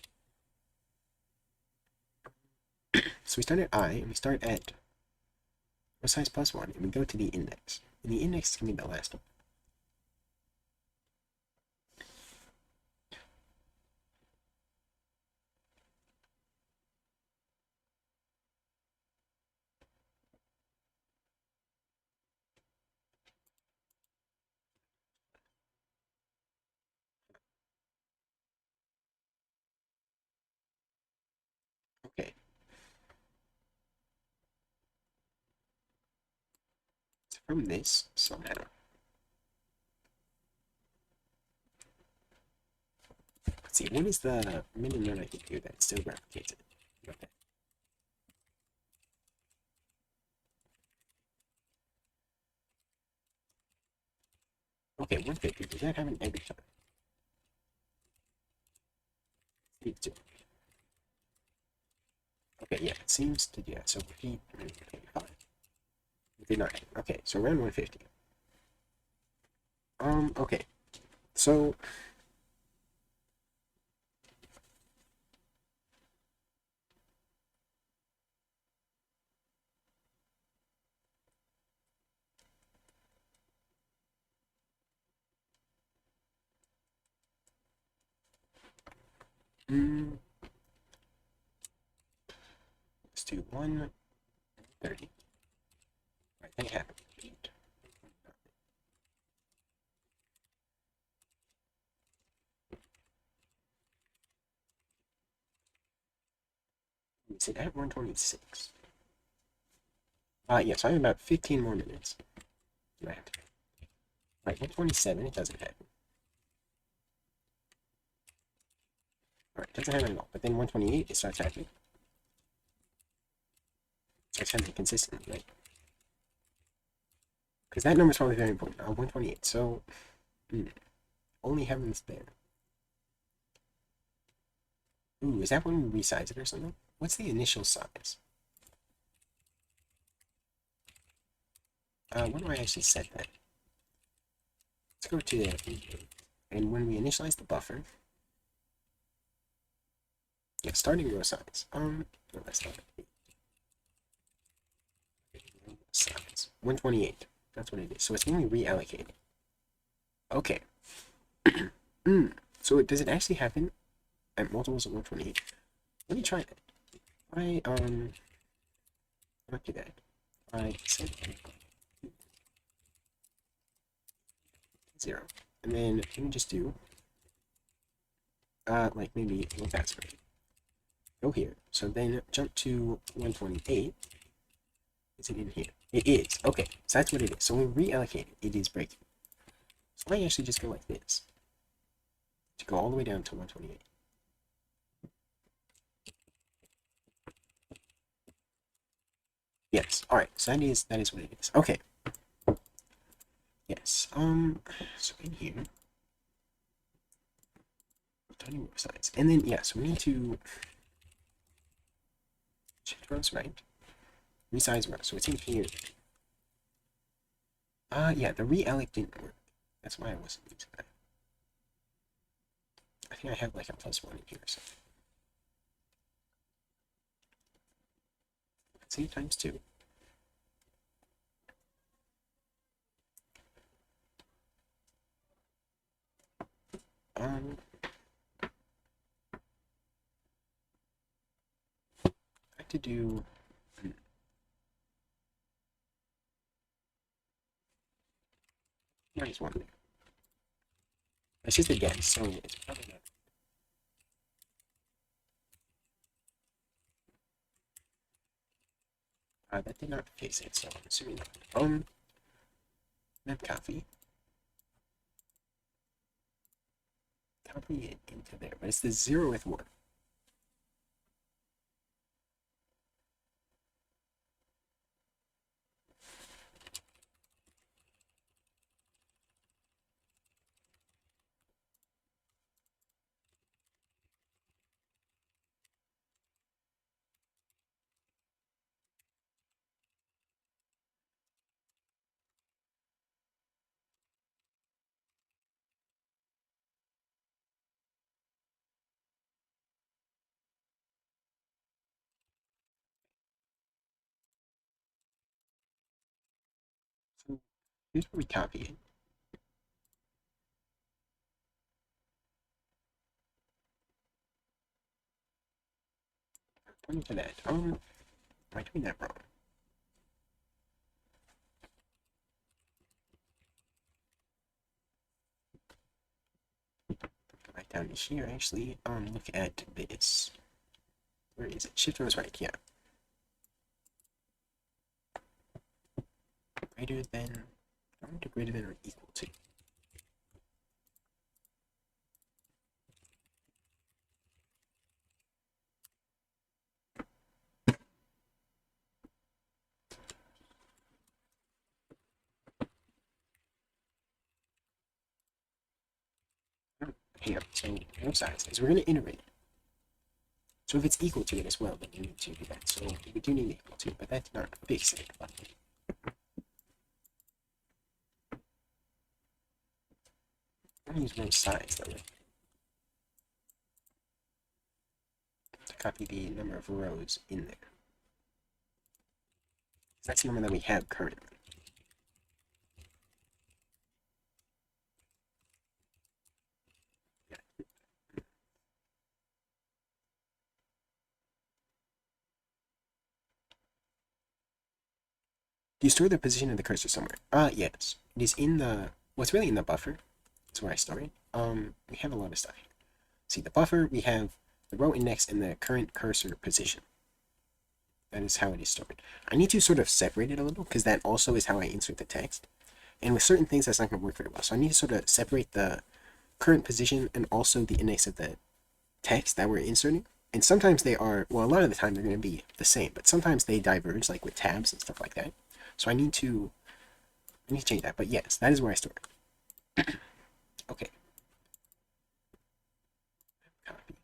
So we start at I, and we start at row size +1, and we go to the index. And the index is going to be the last one. Okay. So from this, somehow. Let's see, what is the minimum I can do that still replicates it? Okay. Okay, 150. Does that happen every time? It do. Okay, yeah, it seems to, yeah, so repeat 55. 59. Okay, so around 150. Okay. So, let's do 130. I think I have it. Is it at 126? Yes, I have about 15 more minutes left. Right, 127, it doesn't happen. Alright, it doesn't happen at all. But then 128, it starts happening. It starts happening consistently, right? Because that number is probably very important. 128, so only happens there. Ooh, is that when we resize it or something? What's the initial size? When do I actually set that? Let's go to the, and when we initialize the buffer, yeah, starting row size. No, that's not it. Size 128. That's what it is. So it's only reallocated. Okay. So does it actually happen at multiples of 128? Let me try that. Not do that. I set 0. And then let me just do like maybe a little faster. Go here. So then jump to 128. Is it in here? It is. Okay, so that's what it is. So when we reallocate it, it is breaking. So I actually just go like this to go all the way down to 128. Yes. All right. So that is what it is. Okay. Yes. So in here, tiny more size, and then yes, we need to shift rows right, resize rows. So it's in here. Yeah, the reallocate didn't work. That's why I wasn't using that. I think I have like a +1 in here or something. See, times 2. I have to do -1 there. It's just a guess, so it's probably not. That did not fix it, so I'm assuming not. Map copy. Copy it into there, but it's the 0th one. So here's where we copy it. Pointing to that. Am I doing that wrong? Go back down to here, actually. Look at this. Where is it? Shift rows right, yeah. Greater than, I want to greater than or equal to. Here, so both sides, is we're going to iterate. So if it's equal to it as well, then you need to do that. So we do need equal to, but that's not fix it. I'm going to use both sides though, to copy the number of rows in there. That's the number that we have currently. Do you store the position of the cursor somewhere? Yes. It is in the, what's really in the buffer. That's where I store it. We have a lot of stuff here. See, the buffer, we have the row index and the current cursor position. That is how it is stored. I need to sort of separate it a little, because that also is how I insert the text. And with certain things, that's not going to work very well. So I need to sort of separate the current position and also the index of the text that we're inserting. And sometimes they are, well, a lot of the time they're going to be the same, but sometimes they diverge, like with tabs and stuff like that. So I need to change that. But yes, that is where I store it. Okay. Copy.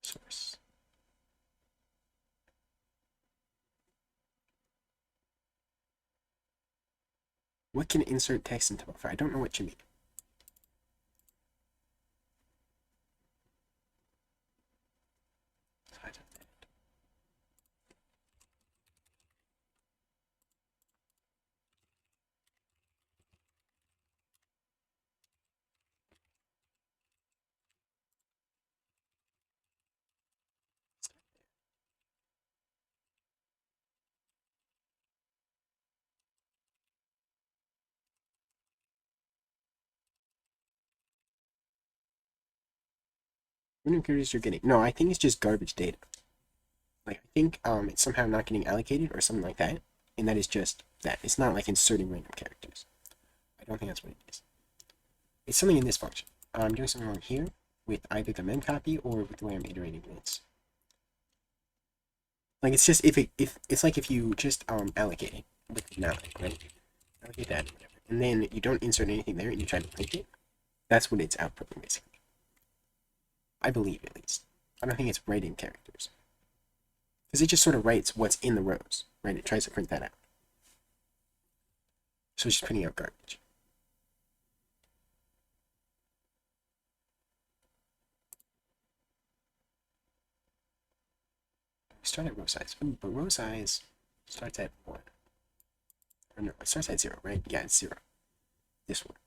Source. What can insert text into buffer? I don't know what you mean. What new characters you're getting? No, I think it's just garbage data. Like I think it's somehow not getting allocated or something like that, and that is just that. It's not like inserting random characters. I don't think that's what it is. It's something in this function. I'm doing something wrong here with either the mem copy or with the way I'm iterating this. Like it's just if it's like if you just allocate it with malloc, right? Allocate that, whatever, and then you don't insert anything there, and you try to print it. That's what it's outputting basically. I believe at least. I don't think it's writing characters. Because it just sort of writes what's in the rows, right? It tries to print that out. So it's just printing out garbage. Start at row size. But row size starts at 1. Or no, it starts at 0, right? Yeah, it's 0. This one.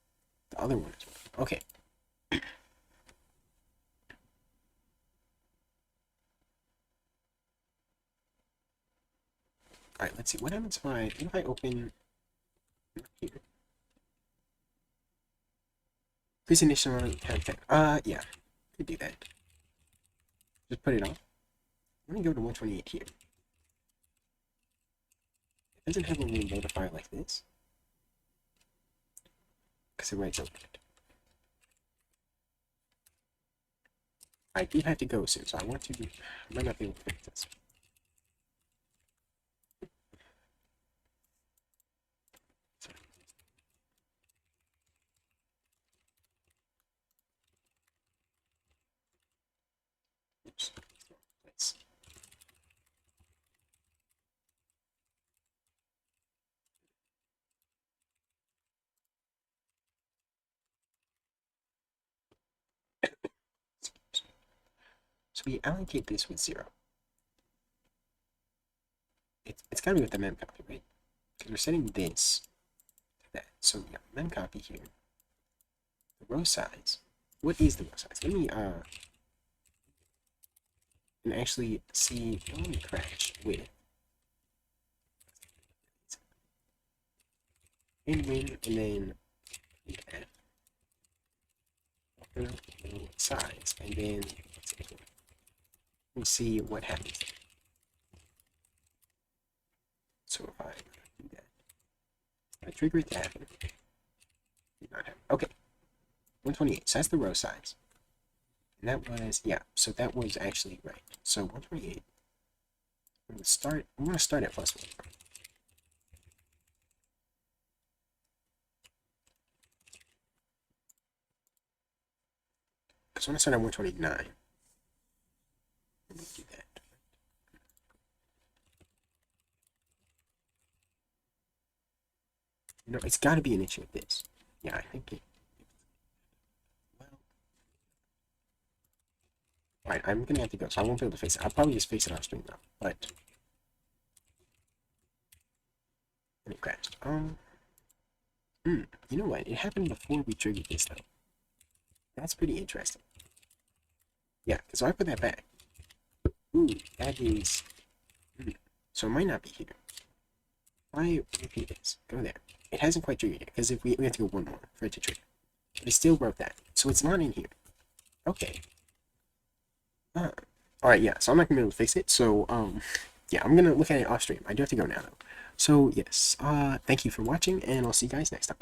The other one is 1. Okay. Alright, let's see. What happens if I open here? Increase initial tab tag. Yeah. Could do that. Just put it on. Let me go to 128 here. It doesn't have a little notifier like this. Because it writes over it. I do have to go soon, so I want to. I might not be able to fix this. Oops. Let's. So we allocate this with 0. It's got to be with the mem copy, right? Because we're setting this to that. So we got mem copy here. The row size. What is the row size? Let me and actually see. Let me crash with and win, and then add size, and then let me see what happens. So if I do that, I trigger it to happen. Did not happen. Okay, 128. So that's the row size. And that was, yeah, so that was actually right. So 128. I'm going to start at +1. Because when I start at 129, let me do that. You know, it's got to be an issue with this. Yeah, I think it. Well, alright, I'm gonna have to go, so I won't be able to fix it. I'll probably just fix it off stream now, but and it crashed. You know what? It happened before we triggered this though. That's pretty interesting. Yeah, so I put that back. Ooh, that is. So it might not be here. I repeat this. Go there. It hasn't quite triggered yet, because if we have to go one more for it to trigger. But it still wrote that. So it's not in here. Okay. Alright, yeah, so I'm not gonna be able to fix it, so, yeah, I'm gonna look at it off stream. I do have to go now, though. So, yes, thank you for watching, and I'll see you guys next time.